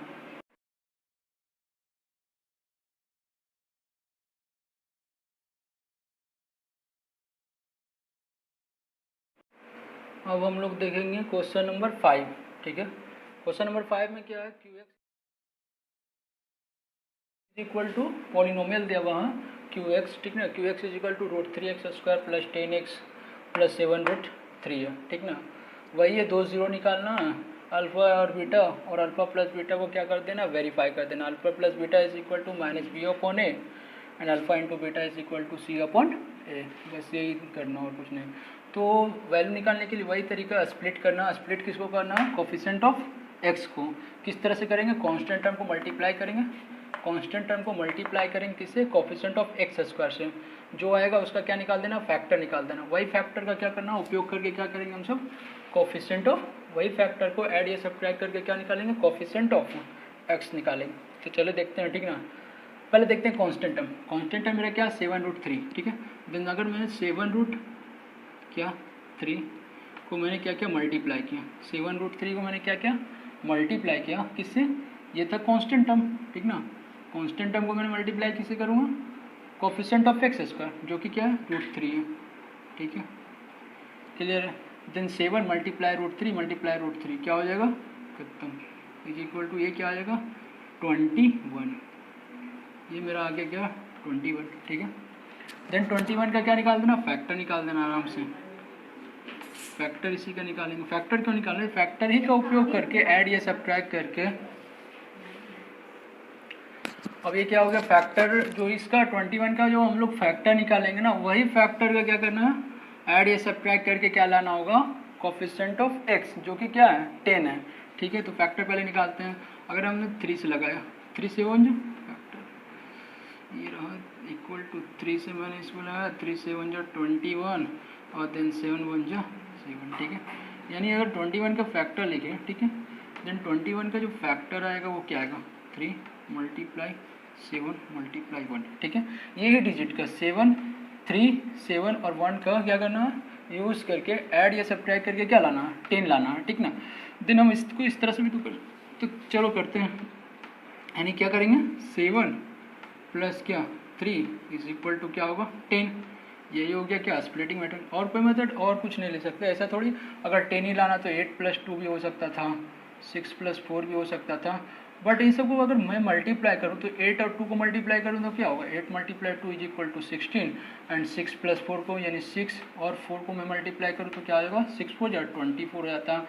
Speaker 1: अब हम लोग देखेंगे क्वेश्चन नंबर 5, ठीक है। क्वेश्चन नंबर 5 में क्या है, QX इक्वल टू पॉलिनोमियल दिया हुआ है QX, ठीक ना, QX is equal to √3x² plus 10x plus 7√3 है, ठीक ना। वही है 2 जीरो निकालना, अल्फा और बीटा, और अल्फा प्लस बीटा को क्या कर देना, वेरीफाई कर देना, alpha plus beta is equal to -b upon A and alpha into beta is equal to c upon A, बस यही करना और कुछ नहीं। तो वैल्यू निकालने के लिए वही तरीका, स्प्लिट करना। स्प्लिट किसको करना है, कोफिशिएंट ऑफ एक्स को। किस तरह से करेंगे, कांस्टेंट टर्म को मल्टीप्लाई करेंगे, कांस्टेंट टर्म को मल्टीप्लाई करेंगे किससे, कोफिशिएंट ऑफ एक्स स्क्वायर से, जो आएगा उसका क्या निकाल देना, फैक्टर निकाल देना। वही फैक्टर का क्या करना, उपयोग करके क्या करेंगे हम सब, कोफिशिएंट ऑफ वही फैक्टर को ऐड या सब्ट्रैक्ट करके क्या निकालेंगे, कोफिशिएंट ऑफ एक्स निकालेंगे। तो चलो देखते हैं, ठीक ना। पहले देखते हैं कांस्टेंट टर्म। कांस्टेंट टर्म मेरा क्या 7√3, ठीक है। देन अगर मैंने 7√3 को मैंने क्या किया मल्टीप्लाई किया, 7√3 को मैंने क्या किया मल्टीप्लाई किया किससे, ये था कांस्टेंट टर्म, ठीक ना। कांस्टेंट टर्म को मैंने मल्टीप्लाई किससे करूँगा, कोफिशिएंट ऑफ एक्स स्क्वायर जो कि क्या है √3 है, ठीक है, क्लियर है। देन 7 मल्टीप्लाई √3 क्या हो जाएगा खत्म, इज इक्वल टू ये क्या आ जाएगा 21, ये मेरा आ गया क्या 21, ठीक है। देन 21 का क्या निकाल देना, फैक्टर निकाल देना आराम से, फैक्टर इसी का निकालेंगे। फैक्टर क्यों निकाल रहे हैं, फैक्टर ही का उपयोग करके ऐड या सब्ट्रैक्ट करके। अब ये क्या हो गया फैक्टर, जो इसका 21 का जो हम लोग फैक्टर निकालेंगे ना, वही फैक्टर का क्या करना है ऐड या सब्ट्रैक्ट करके क्या लाना होगा कोफिशिएंट ऑफ एक्स जो कि क्या है 10 है, ठीक है। तो फैक्टर पहले निकालते हैं। अगर हमने 3 से लगाया 3 से 1 जो फैक्टर ये रहा इक्वल टू 3 से मैंने इसको लगाया 3 से 1 जो 21 और देन 7 1 जो 7, ठीक है। यानी अगर 21 का फैक्टर लिखे, ठीक है, देन 21 का जो फैक्टर आएगा वो क्या आएगा 3 मल्टीप्लाई 7 मल्टीप्लाई 1, ठीक है। ये ही डिजिट का 7 3 7 और 1 का क्या करना है यूज़ करके ऐड या सब्ट्रैक्ट करके क्या लाना है 10 लाना है, ठीक ना। देन हम इसको इस तरह से भी तो चलो करते हैं, यानी क्या करेंगे 7 प्लस क्या 3 इज इक्वल टू क्या होगा 10, यही हो गया क्या स्प्लिटिंग मेथड। और कोई मेथड और कुछ नहीं ले सकते, ऐसा थोड़ी अगर 10 ही लाना तो 8 + 2 भी हो सकता था, 6 + 4 भी हो सकता था। बट इन सबको अगर मैं मल्टीप्लाई करूँ तो 8 और 2 को मल्टीप्लाई करूँ तो क्या होगा 8 × 2 इज इक्वल टू 16 एंड 6 + 4 को यानी 6 और 4 को मैं मल्टीप्लाई करूँ तो क्या आ जाएगा 6 4 या 24 हो जाता।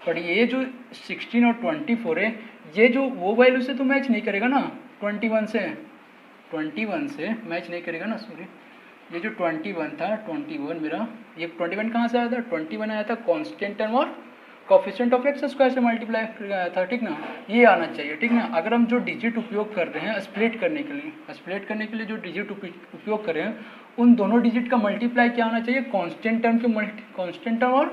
Speaker 1: पर ये जो 16 और 24 है ये जो वो वैल्यू से तो मैच नहीं करेगा ना 21 से मैच नहीं करेगा ना, सॉरी ये जो 21 था 21 मेरा ये 21 कहाँ से आया था 21 आया था कांस्टेंट टर्म और कोफिशिएंट ऑफ एक्स स्क्वायर से मल्टीप्लाई करके आया था, ठीक ना। ये आना चाहिए, ठीक ना। अगर हम जो डिजिट उपयोग कर रहे हैं स्प्लिट करने के लिए जो डिजिट उपयोग कर रहे हैं उन दोनों डिजिट का मल्टीप्लाई क्या होना चाहिए कांस्टेंट टर्म और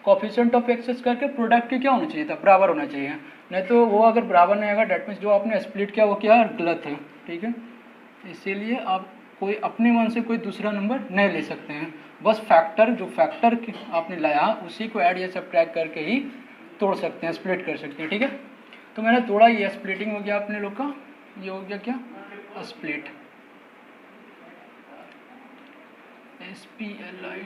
Speaker 1: कोफिशिएंट ऑफ एक्स स्क्वायर के प्रोडक्ट के क्या होना चाहिए था बराबर होना चाहिए, नहीं तो वो अगर बराबर नहीं आएगा डेट मीन्स जो आपने स्प्लिट किया वो क्या गलत है, ठीक है। इसीलिए आप कोई अपने मन से कोई दूसरा नंबर नहीं ले सकते हैं, बस फैक्टर जो फैक्टर आपने लाया उसी को ऐड या सब्ट्रैक्ट करके ही तोड़ सकते हैं स्प्लिट कर सकते हैं, ठीक है। तो मैंने तोड़ा, ये स्प्लिटिंग हो गया अपने लोग का, ये हो गया क्या स्प्लिट SPLI,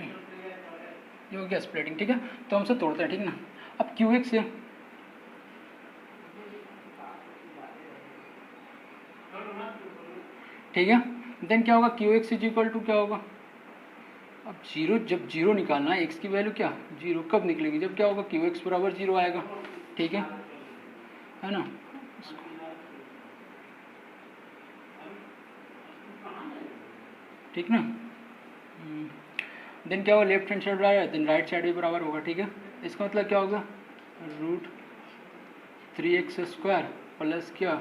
Speaker 1: ये हो गया स्प्लिटिंग, ठीक है। तो हमसे तोड़ते हैं, ठीक ना। अब QX है ठीक है, देन क्या होगा QX इज इक्वल टू क्या होगा, अब जीरो, जब जीरो निकालना है एक्स की वैल्यू क्या जीरो कब निकलेगी जब क्या होगा QX बराबर 0 आएगा, ठीक है ना। ठीक ना। देन क्या होगा लेफ्ट हैंड साइड बराबर देन राइट साइड भी बराबर होगा, ठीक है। इसका मतलब क्या होगा √3x² प्लस क्या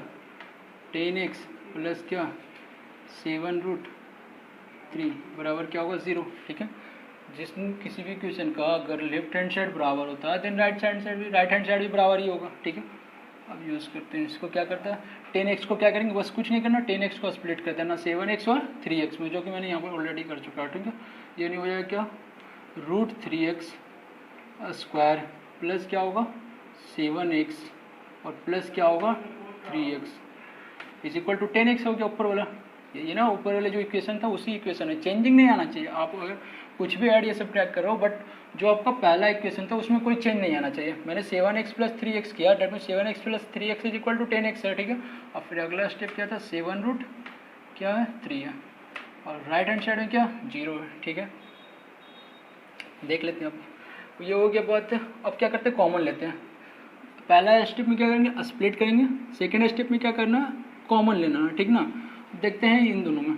Speaker 1: 10x प्लस क्या 7√3 बराबर क्या होगा 0, ठीक है। जिसमें किसी भी क्वेश्चन का अगर लेफ्ट हैंड साइड बराबर होता है देन राइट हैंड साइड भी बराबर ही होगा, ठीक है। अब यूज़ करते हैं इसको, क्या करता है 10x को क्या करेंगे बस कुछ नहीं करना 10x को स्प्लिट कर देना 7x और 3x में, जो कि मैंने यहाँ पर ऑलरेडी कर चुका है, ठीक है। ये नहीं हो जाएगा क्या √3x² प्लस क्या होगा 7x और प्लस क्या होगा 3x is equal to 10x हो गया ऊपर वाला, ये ना ऊपर वाले जो इक्वेशन था उसी इक्वेशन है, चेंजिंग नहीं आना चाहिए। आप अगर कुछ भी ऐड या सब्ट्रैक्ट करो बट जो आपका पहला इक्वेशन था उसमें कोई चेंज नहीं आना चाहिए। मैंने 7x + 3x किया, that mean 7x + 3x is equal to 10x है, ठीक है। अब फिर अगला स्टेप क्या था 7 क्या है 3 है और राइट हैंड साइड में क्या 0 है, ठीक है। देख लेते हैं अब ये हो गया बात। अब क्या करते हैं कॉमन लेते हैं। पहला स्टेप में क्या करेंगे स्प्लिट करेंगे, सेकेंड स्टेप में क्या करना कॉमन लेना है, ठीक ना। देखते हैं इन दोनों में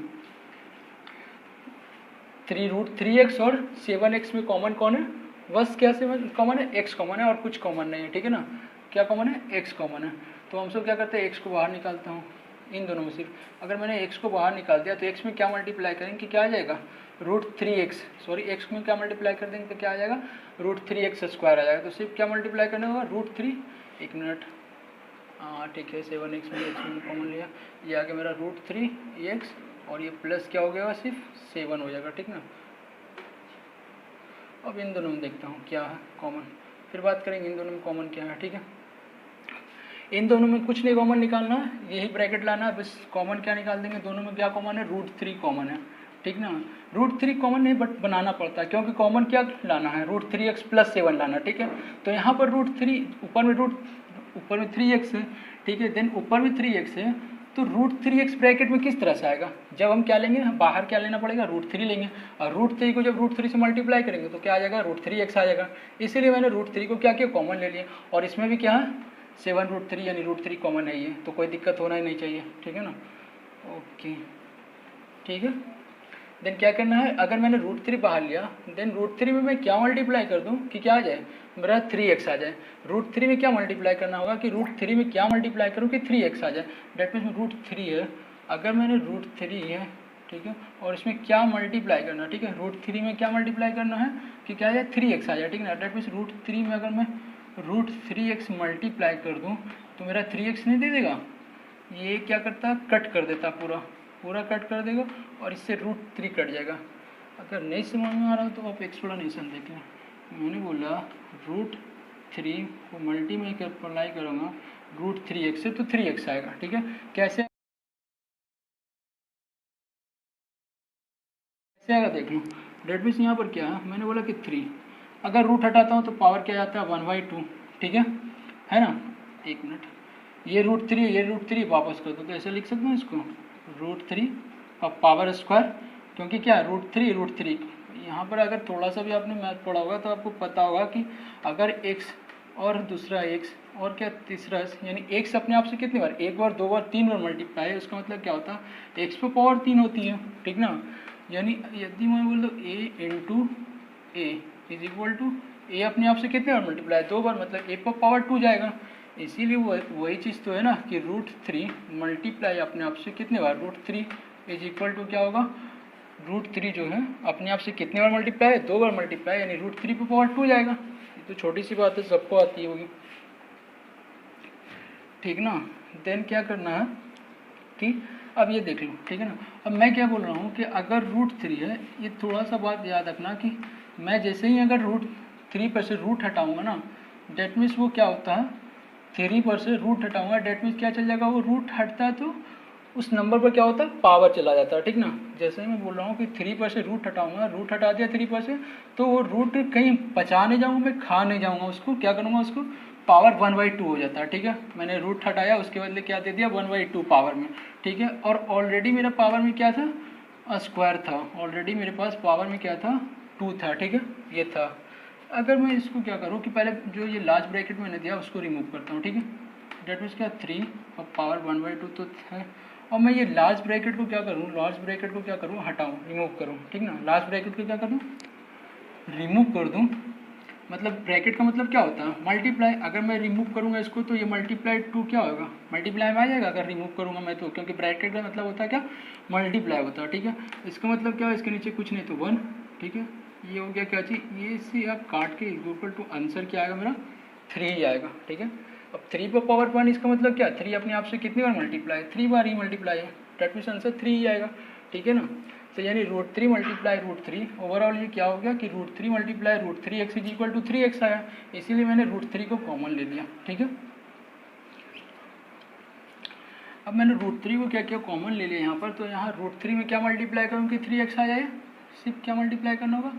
Speaker 1: 3√3x और 7x में कॉमन कौन है, बस क्या से कॉमन है x कॉमन है और कुछ कॉमन नहीं है, ठीक है ना। क्या कॉमन है x कॉमन है, तो हम सब क्या करते हैं x को बाहर निकालता हूँ इन दोनों में सिर्फ। अगर मैंने x को बाहर निकाल दिया तो x में क्या मल्टीप्लाई करेंगे क्या आ जाएगा √3x, सॉरी x में क्या मल्टीप्लाई कर देंगे तो क्या आ जाएगा √3x² आ जाएगा। तो सिर्फ क्या मल्टीप्लाई करना होगा √3, एक मिनट हाँ ठीक है, 7x में x मैंने कॉमन लिया, ये आ गया मेरा √3x और ये प्लस क्या हो गया, सिर्फ 7 हो जाएगा, ठीक ना। अब इन दोनों में देखता हूँ क्या है कॉमन, फिर बात करेंगे इन दोनों में कॉमन क्या है, ठीक है। इन दोनों में कुछ नहीं कॉमन निकालना, यही ब्रैकेट लाना है, बस कॉमन क्या निकाल देंगे, दोनों में क्या कॉमन है, √3 कॉमन है, ठीक ना। √3 कॉमन नहीं बट बनाना पड़ता है, क्योंकि कॉमन क्या लाना है, √3x + 7 लाना, ठीक है। तो यहाँ पर √3 ऊपर में 3x है, ठीक है, देन ऊपर में 3x है, तो √3x ब्रैकेट में किस तरह से आएगा, जब हम क्या लेंगे, बाहर क्या लेना पड़ेगा, √3 लेंगे, और √3 को जब √3 से मल्टीप्लाई करेंगे तो क्या आ जाएगा, √3x आ जाएगा। इसीलिए मैंने √3 को क्या किया, कॉमन ले लिया, और इसमें भी क्या है 7√3 यानी √3 कॉमन है ये, तो कोई दिक्कत होना ही नहीं चाहिए, ठीक है ना। ओके ठीक है, देन क्या करना है, अगर मैंने √3 बाहर लिया, देन √3 में मैं क्या मल्टीप्लाई कर दूं कि क्या आ जाए, मेरा 3x आ जाए। √3 में क्या मल्टीप्लाई करना होगा कि √3 में क्या मल्टीप्लाई करूं कि 3x आ जाए, डेट मीन्स √3 है, अगर मैंने √3 है, ठीक है, और इसमें क्या मल्टीप्लाई करना, ठीक है, √3 में क्या मल्टीप्लाई करना है कि क्या आ जाए, 3x आ जाए, ठीक है ना। डेट मीन्स √3 में अगर मैं √3x मल्टीप्लाई कर दूँ तो मेरा 3x नहीं दे देगा, ये क्या करता, कट कर देता, पूरा कट कर देगा, और इससे √3 कट जाएगा। अगर नहीं समझ में आ रहा तो आप एक्सप्लेनेशन देख लें। मैंने बोला √3 को मल्टीप्लाई करूँगा √3x से तो 3x आएगा, ठीक है। कैसे आएगा देख लो, डेट मीन्स यहाँ पर क्या है, मैंने बोला कि 3, अगर रूट हटाता हूँ तो पावर क्या जाता है 1/2, ठीक है ना। एक मिनट, ये √3 वापस कर दो, तो ऐसे लिख सकते हैं इसको, √3 और पावर स्क्वायर, क्योंकि क्या √3 यहाँ पर अगर थोड़ा सा भी आपने मैथ पढ़ा होगा तो आपको पता होगा कि अगर x और दूसरा x और क्या तीसरा यानी x अपने आप से कितनी बार, 1 बार 2 बार 3 बार मल्टीप्लाई है, उसका मतलब क्या होता है x पे पावर 3 होती है, ठीक ना। यानी यदि मैं बोल दूँ a is equal to a अपने आप से कितने बार मल्टीप्लाई, 2 बार, मतलब a पर पावर 2 जाएगा। इसीलिए वही चीज़ तो है ना कि √3 मल्टीप्लाई अपने आप से कितने बार, √3 इज इक्वल टू क्या होगा, √3 जो है अपने आप से कितने बार मल्टीप्लाई है, 2 बार मल्टीप्लाई, यानी √3 पर पावर 2 जाएगा। ये तो छोटी सी बात है, सबको आती होगी, ठीक ना। देन क्या करना है कि अब ये देख लो, ठीक है ना। अब मैं क्या बोल रहा हूँ कि अगर √3 है, ये थोड़ा सा बात याद रखना कि मैं जैसे ही अगर √3 पर से रूट हटाऊंगा ना, डेट मीन्स वो क्या होता है, 3 पर से रूट हटाऊंगा, डेट मीन्स क्या चल जाएगा, वो रूट हटता है तो उस नंबर पर क्या होता है, पावर चला जाता है, ठीक ना। जैसे ही मैं बोल रहा हूँ कि 3 पर से रूट हटाऊंगा, रूट हटा दिया 3 पर से, तो वो रूट कहीं पचा नहीं जाऊँगा, मैं खा नहीं जाऊँगा उसको, क्या करूँगा, उसको पावर 1/2 हो जाता है, ठीक है। मैंने रूट हटाया, उसके बदले क्या दे दिया, 1/2 पावर में, ठीक है। और ऑलरेडी मेरा पावर में क्या था, स्क्वायर था, ऑलरेडी मेरे पास पावर में क्या था, 2 था, ठीक है, ये था। अगर मैं इसको क्या करूँ कि पहले जो ये लार्ज ब्रैकेट मैंने दिया उसको रिमूव करता हूँ, ठीक है। डेट मीन्स क्या, 3 और पावर 1/2 तो है, और मैं ये लार्ज ब्रैकेट को क्या करूँ, हटाऊँ, रिमूव करूँ, ठीक ना। लार्ज ब्रैकेट को क्या करूँ, रिमूव कर दूँ, मतलब ब्रैकेट का मतलब क्या होता है, मल्टीप्लाई। अगर मैं रिमूव करूँगा इसको तो ये मल्टीप्लाई 2 क्या होगा, मल्टीप्लाई में आ जाएगा अगर रिमूव करूँगा मैं तो, क्योंकि ब्रैकेट का मतलब होता है क्या, मल्टीप्लाई होता है, ठीक है। इसका मतलब क्या है, इसके नीचे कुछ नहीं तो 1, ठीक है। ये हो गया क्या चीज़, ये से आप काट के इक्वल टू आंसर क्या आएगा मेरा, 3 ही आएगा, ठीक है। अब 3 पर पावर 1 इसका मतलब क्या, 3 अपने आप से कितनी बार मल्टीप्लाई, 3 बार ही मल्टीप्लाई है, डेट मीन्स आंसर 3 ही आएगा, ठीक है ना। तो यानी √3 मल्टीप्लाई √3, ओवरऑल ये क्या हो गया कि √3 multiply √3x is equal to 3x आया, इसीलिए मैंने √3 को कॉमन ले लिया, ठीक है। अब मैंने √3 को क्या किया, कॉमन ले लिया यहाँ पर, तो यहाँ √3 में क्या मल्टीप्लाई करूँ कि 3x आ जाए, सिर्फ क्या मल्टीप्लाई करना होगा,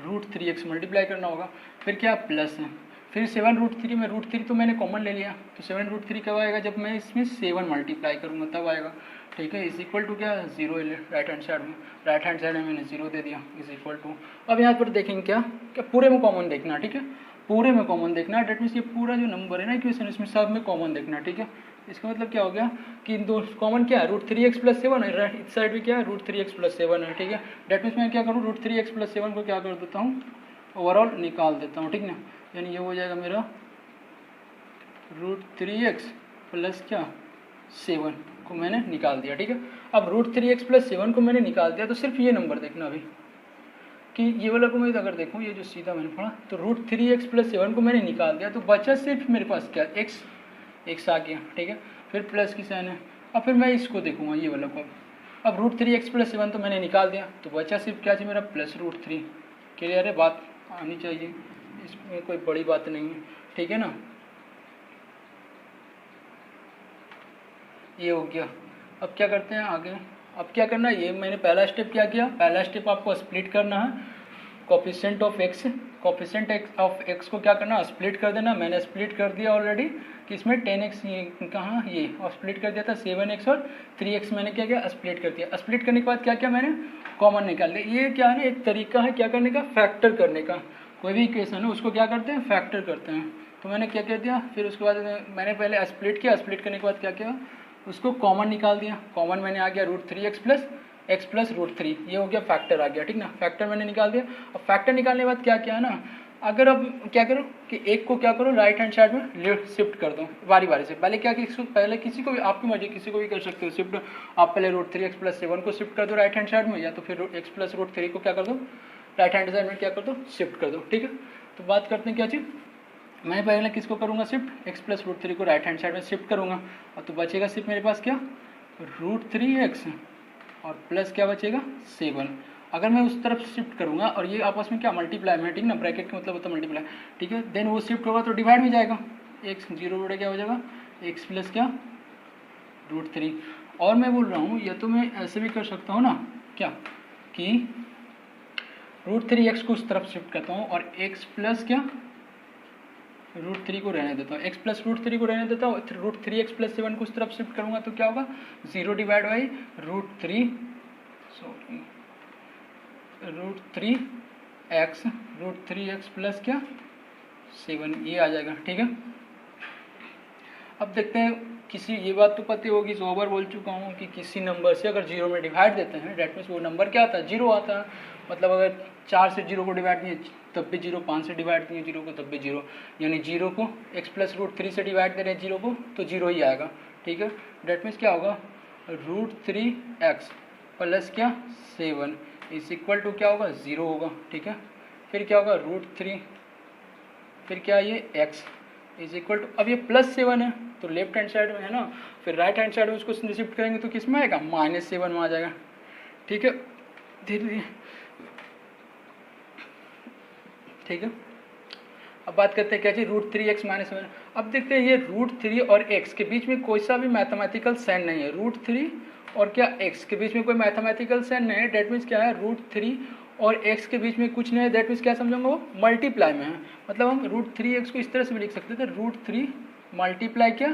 Speaker 1: √3x मल्टीप्लाई करना होगा, फिर क्या प्लस है, फिर 7√3 में √3 तो मैंने कॉमन ले लिया, तो 7√3 कब आएगा, जब मैं इसमें 7 मल्टीप्लाई करूँगा तब आएगा, ठीक है। इज इक्वल टू क्या, 0 राइट हैंड साइड में मैंने 0 दे दिया, इज इक्वल टू। अब यहाँ पर देखेंगे क्या पूरे में कॉमन देखना, ठीक है, पूरे में कॉमन देखना, डेट मीन्स ये पूरा जो नंबर है ना इक्वेशन, इसमें सब में कॉमन देखना, ठीक है। इसका मतलब क्या हो गया कि दो कॉमन क्या है, √3x + 7 है, इस साइड भी क्या है, √3x + 7 है, ठीक है। डेट मीन्स मैं क्या करूँ, √3x + 7 को क्या कर देता हूँ, ओवरऑल निकाल देता हूँ, ठीक ना। यानी ये हो जाएगा मेरा √3x + क्या 7 को मैंने निकाल दिया, ठीक है। अब √3x + 7 को मैंने निकाल दिया, तो सिर्फ ये नंबर देखना अभी कि ये वाला को मैं अगर देखूँ, ये जो सीधा मैंने पढ़ा, तो √3x + 7 को मैंने निकाल दिया, तो बचा सिर्फ मेरे पास क्या x, एक्स आ गया, ठीक है। फिर प्लस की साइन है। अब फिर मैं इसको देखूंगा ये वाला को। अब √3x + 7 तो मैंने निकाल दिया, तो बचा सिर्फ क्या चाहिए मेरा +√3। क्लियर है, बात आनी चाहिए, इसमें कोई बड़ी बात नहीं है, ठीक है ना। ये हो गया। अब क्या करते हैं आगे। अब क्या करना है, ये मैंने पहला स्टेप क्या किया, पहला स्टेप आपको स्प्लिट करना है coefficient of x. Coefficient of x को क्या करना, स्प्लिट कर देना। मैंने स्प्लिट कर दिया ऑलरेडी किसमें 10x, ये कहाँ, ये, और स्प्लिट कर दिया था 7x और 3x मैंने क्या किया, स्प्लिट कर दिया। स्प्लिट करने के बाद क्या किया मैंने, कॉमन निकाल लिया। ये क्या है ना, एक तरीका है क्या करने का, फैक्टर करने का। कोई भी इक्वेशन है उसको क्या करते हैं, फैक्टर करते हैं। तो मैंने क्या कह दिया, फिर उसके बाद मैंने पहले स्प्लिट किया, स्प्लिट करने के बाद क्या किया, उसको कॉमन निकाल दिया। कॉमन मैंने आ गया √3x + x + √3, ये हो गया फैक्टर आ गया, ठीक ना। फैक्टर मैंने निकाल दिया। अब फैक्टर निकालने के बाद क्या किया ना, अगर अब क्या करो कि एक को क्या करो राइट हैंड साइड में शिफ्ट कर दो बारी बारी से। पहले क्या कि पहले किसी को भी, आपकी मर्जी, किसी को भी कर सकते हो शिफ्ट। आप पहले √3x + 7 को शिफ्ट कर दो राइट हैंड साइड में, या तो फिर x + √3 को क्या कर दो राइट हैंड साइड में क्या कर दो, शिफ्ट कर दो, ठीक है। तो बात करते हैं क्या चीज़, मैं पहले किसको करूँगा शिफ्ट, x + √3 को राइट हैंड साइड में शिफ्ट करूँगा। और तो बचेगा सिर्फ मेरे पास क्या, √3x और प्लस क्या बचेगा 7। अगर मैं उस तरफ शिफ्ट करूँगा और ये आपस में क्या मल्टीप्लाई में, ठीक ना, ब्रैकेट का मतलब होता है मल्टीप्लाई, ठीक है। देन वो शिफ्ट होगा तो डिवाइड में जाएगा, x 0 बड़े क्या हो जाएगा, x + क्या √3। और मैं बोल रहा हूँ या तो मैं ऐसे भी कर सकता हूँ ना, क्या कि √3x को उस तरफ शिफ्ट करता हूँ और x + क्या √3 को रहने देता हूँ, x + √3 को रहने देता हूँ। √3x + 7 को उस तरफ शिफ्ट करूँगा तो क्या होगा, 0 divide by √3, sorry √3x √3x + क्या 7, ये आ जाएगा, ठीक है। अब देखते हैं किसी, ये बात तो पता होगी, 100 बार बोल चुका हूँ कि किसी नंबर से अगर 0 में डिवाइड देते हैं डेट मीन्स वो नंबर क्या आता है, 0 आता है। मतलब अगर 4 से 0 को डिवाइड दिए तब भी 0, 5 से डिवाइड दिए 0 को तब भी 0, यानी 0 को x + √3 से डिवाइड दे रहे हैं 0 को तो 0 ही आएगा, ठीक है। डेट मीन्स क्या होगा, √3x + क्या 7 = क्या होगा, 0 होगा, ठीक है। फिर क्या होगा √3, फिर क्या ये x = अब ये +7 है तो लेफ्ट हैंड साइड में है ना, फिर राइट हैंड साइड में उसको शिफ्ट करेंगे तो किस में आएगा, -7 में आ जाएगा, ठीक है। धीरे धीरे, ठीक है। अब बात करते हैं क्या चीज़, √3x - 7। अब देखते हैं ये √3 और x के बीच में कोई सा भी मैथमेटिकल साइन नहीं है। √3 और क्या x के बीच में कोई मैथमेटिकल साइन नहीं है, डेट मीन्स क्या है, √3 और x के बीच में कुछ नहीं है, दैट मीन्स क्या समझूंगा, वो मल्टीप्लाई में है। मतलब हम √3x को इस तरह से भी लिख सकते थे, √3 × क्या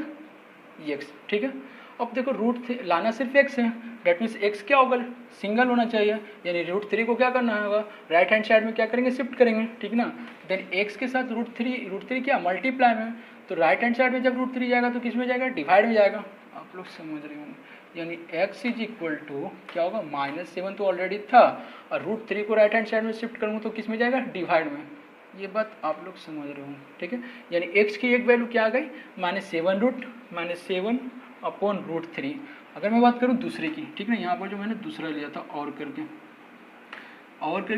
Speaker 1: x, ठीक है। अब देखो √3 लाना सिर्फ x है, डेट मीन्स x क्या होगा, सिंगल होना चाहिए, यानी √3 को क्या करना होगा, राइट हैंड साइड में क्या करेंगे, शिफ्ट करेंगे, ठीक ना। देन x के साथ √3 क्या मल्टीप्लाई में, तो राइट हैंड साइड में जब √3 जाएगा तो किस में जाएगा, डिवाइड में जाएगा। आप लोग समझ रहे होंगे, यानी x = क्या होगा, -7 तो ऑलरेडी था, और √3 को राइट हैंड साइड में शिफ्ट करूँगा तो किस में जाएगा, डिवाइड में। ये बात आप लोग समझ रहे होंगे, ठीक है। यानी x की एक वैल्यू क्या आ गई, -7 /√3। अगर मैं बात करूँ दूसरे की, ठीक है, यहाँ पर जो मैंने दूसरा लिया था और करके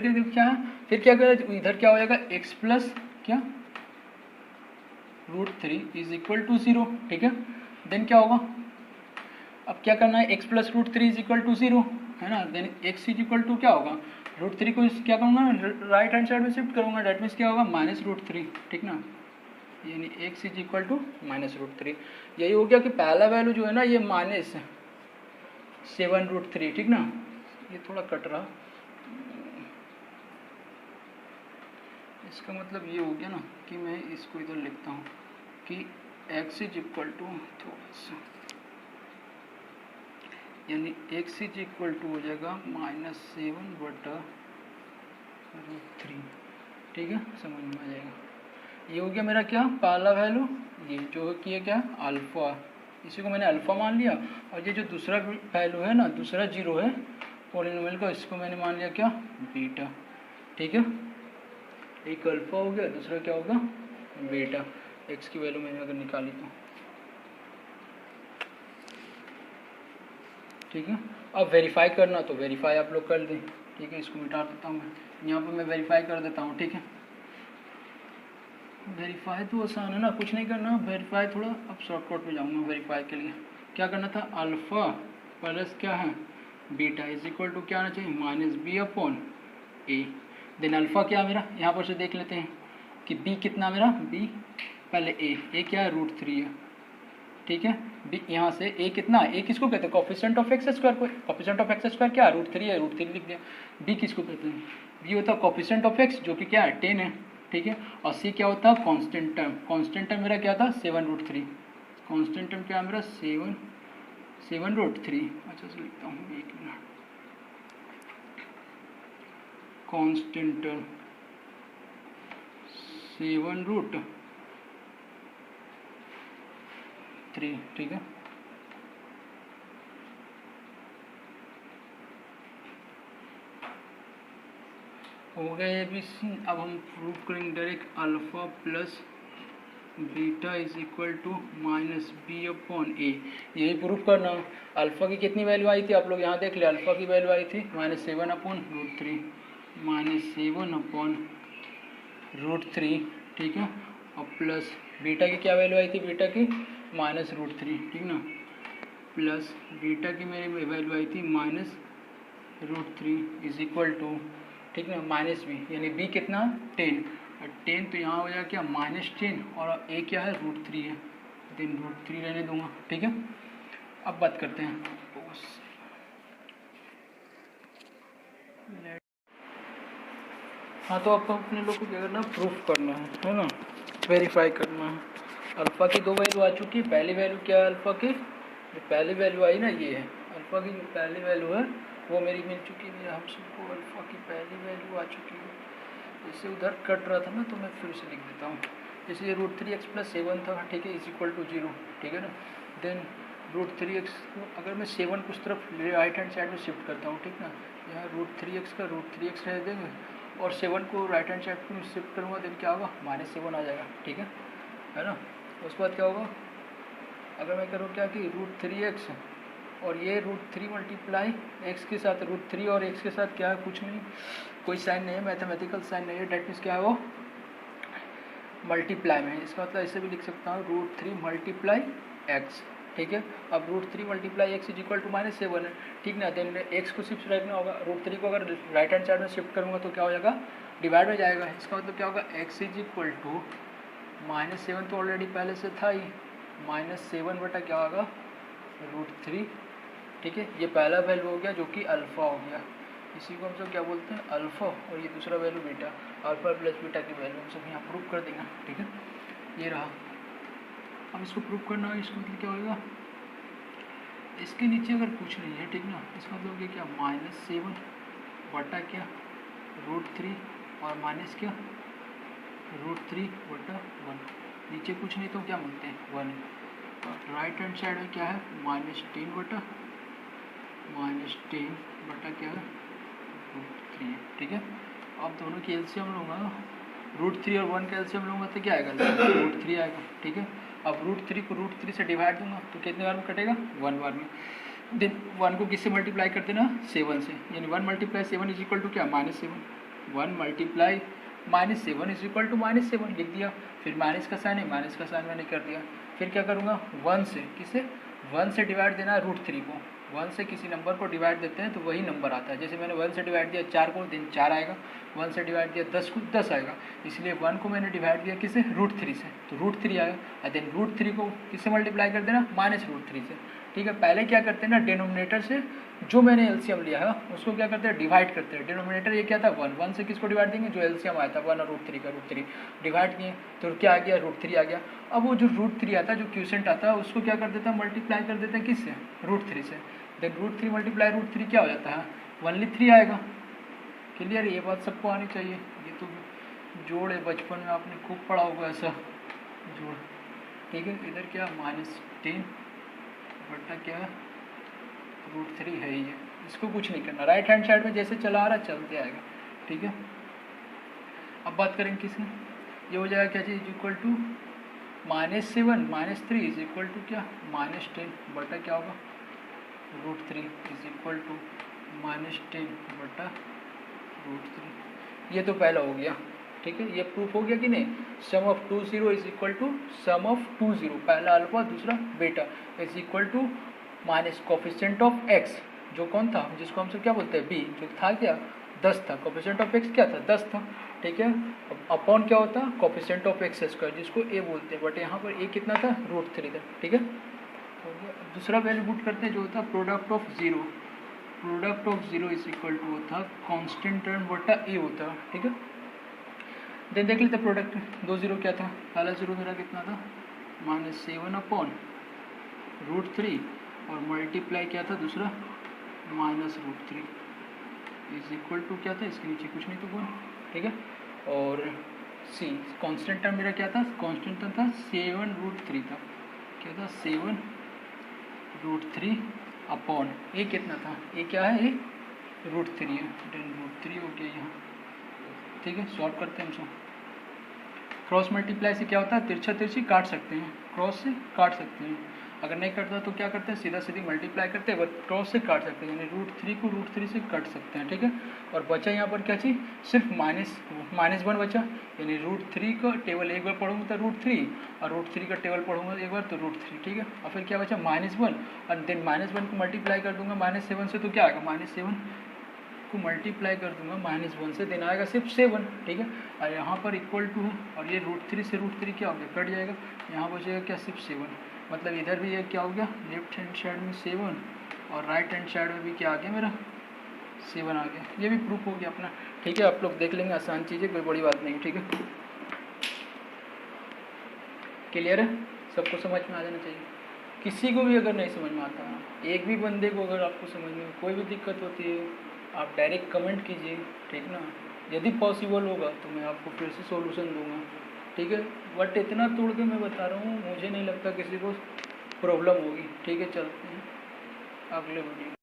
Speaker 1: देखो क्या है, फिर क्या करें, इधर क्या हो जाएगा, x + क्या √3 = 0, ठीक है। देन क्या होगा, अब क्या करना है, x + √3 = 0 है ना। देन x = क्या होगा, √3 को क्या करूँगा, राइट हैंड साइड में शिफ्ट करूँगा, डेट मीन्स क्या होगा, -√3, ठीक ना। यानी x = -√3। यही हो गया कि पहला वैल्यू जो है ना ये -7√3, ठीक ना। ये थोड़ा कट रहा, इसका मतलब ये हो गया ना कि मैं इसको इधर लिखता हूँ कि x = थोड़ा सा, यानी x = हो जाएगा -7/√3, ठीक है, समझ में आ जाएगा। ये हो गया मेरा क्या, पहला वैल्यू, ये जो किया क्या अल्फ़ा, इसी को मैंने अल्फ़ा मान लिया। और ये जो दूसरा वैल्यू है ना, दूसरा 0 है पॉलिनोमियल का, इसको मैंने मान लिया क्या, बीटा, ठीक है। एक अल्फ़ा हो गया, दूसरा क्या होगा, बीटा। x की वैल्यू मैंने अगर निकाली तो, ठीक है। अब वेरीफाई करना तो वेरीफाई आप लोग कर दें, ठीक है। इसको मिटा देता हूँ मैं, यहाँ पर मैं वेरीफाई कर देता हूँ, ठीक है। वेरीफाई तो आसान है ना, कुछ नहीं करना। वेरीफाई थोड़ा अब शॉर्टकट में जाऊँगा। वेरीफाई के लिए क्या करना था, अल्फ़ा प्लस क्या है बीटा इज इक्वल टू क्या आना चाहिए माइनस बी अपॉन ए। देन अल्फ़ा क्या मेरा, यहाँ पर से देख लेते हैं कि बी कितना मेरा, बी पहले ए क्या है √3 है, ठीक है। बी यहाँ से ए कितना, ए किसको कहते हैं कोफिशिएंट ऑफ एक्स स्क्वायर को। कोफिशिएंट ऑफ एक्स स्क्वायर क्या √3 है, √3 लिख दिया। बी किसको कहते हैं, बी होता है कोफिशिएंट ऑफ एक्स जो कि क्या है 10 है, ठीक है। और सी क्या होता है कांस्टेंट टर्म। कांस्टेंट टर्म मेरा क्या था 7√3। कांस्टेंट टर्म क्या है मेरा 7√3। अच्छा से लिखता हूँ, एक मिनट। कांस्टेंट टर्म 7√3, ठीक है। हो गया ए बी सी। अब हम प्रूव करेंगे direct alpha plus beta is equal to minus B upon A. यही प्रूफ करना। अल्फ़ा की कितनी वैल्यू आई थी आप लोग यहाँ देख ले, अल्फ़ा की वैल्यू आई थी -7 अपॉन √3, -7 अपॉन √3, ठीक है। और प्लस बीटा की क्या वैल्यू आई थी, बीटा की -√3, ठीक ना। प्लस बीटा की मेरी वैल्यू आई थी -√3 इज इक्वल टू, ठीक ना, माइनस बी, यानी बी कितना 10, और 10 तो यहाँ हो जाएगा क्या -10, और ए क्या है √3 है, देन √3 रहने दूंगा, ठीक है। अब बात करते हैं, हाँ तो आपको अपने लोग को क्या करना है, प्रूफ करना है ना, वेरीफाई करना है। अल्फ़ा की 2 वैल्यू आ चुकी है। पहली वैल्यू क्या है अल्फ़ा की, जो पहली वैल्यू आई ना ये है अल्फ़ा की, जो पहली वैल्यू है वो मेरी मिल चुकी है। हम सबको अल्फ़ा की पहली वैल्यू आ चुकी है। जैसे उधर कट रहा था ना तो मैं फिर से लिख देता हूँ। जैसे ये √3x + 7 था, ठीक है, इज इक्वल टू 0, ठीक है ना। देन √3x को अगर मैं 7 को उस तरफ राइट हैंड साइड में शिफ्ट करता हूँ, ठीक ना, यहाँ √3x का √3x रह देंगे, और 7 को राइट हैंड साइड में शिफ्ट करूँगा, देन क्या होगा -7 आ जाएगा, ठीक है ना। उसके बाद क्या होगा, अगर मैं करूँ क्या कि √3x और ये √3 मल्टीप्लाई एक्स के साथ, √3 और x के साथ क्या है, कुछ नहीं, कोई साइन नहीं है, मैथमेटिकल साइन नहीं है, डेट मीन्स क्या है वो मल्टीप्लाई में। इसका मतलब ऐसे भी लिख सकता हूँ √3 मल्टीप्लाई x, ठीक है। अब √3 multiply x is equal to -7 है, ठीक ना। देन x को शिफ्ट रखना होगा, √3 को अगर राइट हैंड साइड में शिफ्ट करूँगा तो क्या हो जाएगा, डिवाइड हो जाएगा। इसका मतलब क्या होगा, x इज इक्वल टू -7 तो ऑलरेडी पहले से था ही, -7 बटा क्या होगा √3, ठीक है। ये पहला वैल्यू हो गया जो कि अल्फ़ा हो गया, इसी को हम सब क्या बोलते हैं अल्फ़ा, और ये दूसरा value beta. Alpha plus beta की वैल्यू हम सब यहाँ प्रूव कर देंगे, ठीक है। ये रहा। अब इसको प्रूव करना है, इसका मतलब क्या होगा, इसके नीचे अगर कुछ नहीं है, ठीक ना, इसका मतलब ये क्या -7 बटा क्या √3 और माइनस क्या √3 बटा 1, नीचे कुछ नहीं तो क्या बोलते हैं 1, और राइट हैंड साइड में क्या है -10 बटा क्या है √3, ठीक है। अब दोनों की एलसीएम लूँगा, √3 और 1 का एलसीएम लूँगा तो क्या आएगा √3 आएगा, ठीक है। अब √3 को √3 से डिवाइड दूंगा तो कितने बार में कटेगा 1 बार में। देन 1 को किससे मल्टीप्लाई कर देना 7 से, यानी 1 × 7 इज इक्वल टू क्या -7, 1 × -7 इज इक्वल टू -7 लिख दिया। फिर माइनस का साइन है, माइनस का साइन मैंने कर दिया। फिर क्या करूँगा 1 से, किसे 1 से डिवाइड देना √3 को, 1 से किसी नंबर को डिवाइड देते हैं तो वही नंबर आता है। जैसे मैंने 1 से डिवाइड दिया 4 को, दिन 4 आएगा, 1 से डिवाइड दिया 10 को, 10 आएगा। इसलिए 1 को मैंने डिवाइड दिया किसे √3 से, तो √3 आएगा। और देन √3 को किससे मल्टीप्लाई कर देना -√3 से, ठीक है। पहले क्या करते हैं ना, डिनोमिनेटर से जो मैंने एलसीएम लिया है उसको क्या करते हैं डिवाइड करते हैं। डिनोमिनेटर ये क्या था 1, 1 से किसको डिवाइड देंगे जो एलसीएम आया था 1 और √3 का, √3 डिवाइड किए तो क्या आ गया √3 आ गया। अब वो जो √3 आता है, जो क्यूसेंट आता है, उसको क्या कर देता है मल्टीप्लाई कर देते हैं किससे √3 से। देन √3 मल्टीप्लाई √3 क्या हो जाता है ओनली 3 आएगा। क्लियर, ये बात सबको आनी चाहिए। ये तो जोड़ है, बचपन में आपने खूब पढ़ा होगा ऐसा जोड़, ठीक है। इधर क्या -10 बटा क्या √3 है ये, इसको कुछ नहीं करना, राइट हैंड साइड में जैसे चला आ रहा चलते आएगा, ठीक है। अब बात करेंगे किसकी, ये हो जाएगा क्या चीज़ equal to -7 -3 is equal to क्या -10 बटा क्या होगा √3 इज इक्वल टू -10 बटा √3। ये तो पहला हो गया। ठीक है, ये प्रूफ हो गया कि नहीं। Sum of 2 0 is equal to sum of 2 0, पहला अल्फा दूसरा beta, is equal to minus coefficient of X, जो कौन था, जिसको हम सब क्या बोलते हैं, बी, जो था क्या 10 था, कोफिशिएंट ऑफ एक्स क्या था 10 था, ठीक है। अपॉन क्या होता है, कोफिशिएंट ऑफ एक्स स्क्वायर, जिसको ए बोलते हैं, बट यहाँ पर ए कितना था, √3 था, ठीक है। तो दूसरा वैल्यू पुट करते हैं जो होता है product of zero, product of zero is equal to होता कांस्टेंट टर्म बटा ए होता है, ठीक है। देन देख लेते प्रोडक्ट, 2 0 क्या था, पहला जीरो मेरा कितना था -7 अपॉन √3 और मल्टीप्लाई क्या था दूसरा -√3 इज इक्वल टू क्या था, इसके नीचे कुछ नहीं तो कौन, ठीक है। और सी कांस्टेंट टर्म मेरा क्या था, कांस्टेंट टर्म था 7√3 था, क्या था 7√3 अपॉन ए कितना था, ए क्या है, ए √3 है, देन √3 हो गया यहाँ, ठीक है। सॉल्व करते हैं हम सब, क्रॉस मल्टीप्लाई से क्या होता है, तिरछा तिरछी काट सकते हैं, क्रॉस से काट सकते हैं, अगर नहीं कटता तो क्या करते हैं, सीधा सीधी मल्टीप्लाई करते हैं, बट क्रॉस से काट सकते हैं, यानी √3 को √3 से काट सकते हैं, ठीक है। और बचा यहाँ पर क्या चीज़, सिर्फ -1 बचा, यानी √3 का टेबल एक बार पढ़ूंगा तो √3 और √3 का टेबल पढ़ूंगा एक बार तो √3, ठीक है। और फिर क्या बचा -1 और देन -1 को मल्टीप्लाई कर दूंगा -7 से, तो क्या आएगा, -7 को मल्टीप्लाई कर दूंगा -1 से, देन आएगा सिर्फ 7, ठीक है। और यहाँ पर इक्वल टू है, और ये √3 से √3 क्या हो गया, कट जाएगा, यहाँ बचेगा क्या, सिर्फ 7, मतलब इधर भी ये क्या हो गया, लेफ्ट हैंड साइड में 7 और राइट हैंड साइड में भी क्या आ गया मेरा 7 आ गया, ये भी प्रूफ हो गया अपना, ठीक है। आप लोग देख लेंगे, आसान चीज़ है, कोई बड़ी बात नहीं, ठीक है। क्लियर है, सबको समझ में आ जाना चाहिए, किसी को भी अगर नहीं समझ में आता, एक भी बंदे को अगर आपको समझ में कोई भी दिक्कत होती है, आप डायरेक्ट कमेंट कीजिए, ठीक ना, यदि पॉसिबल होगा तो मैं आपको फिर से सॉल्यूशन दूंगा, ठीक है। बट इतना तोड़ के मैं बता रहा हूँ, मुझे नहीं लगता किसी को प्रॉब्लम होगी, ठीक है। चलते हैं अगले वीडियो।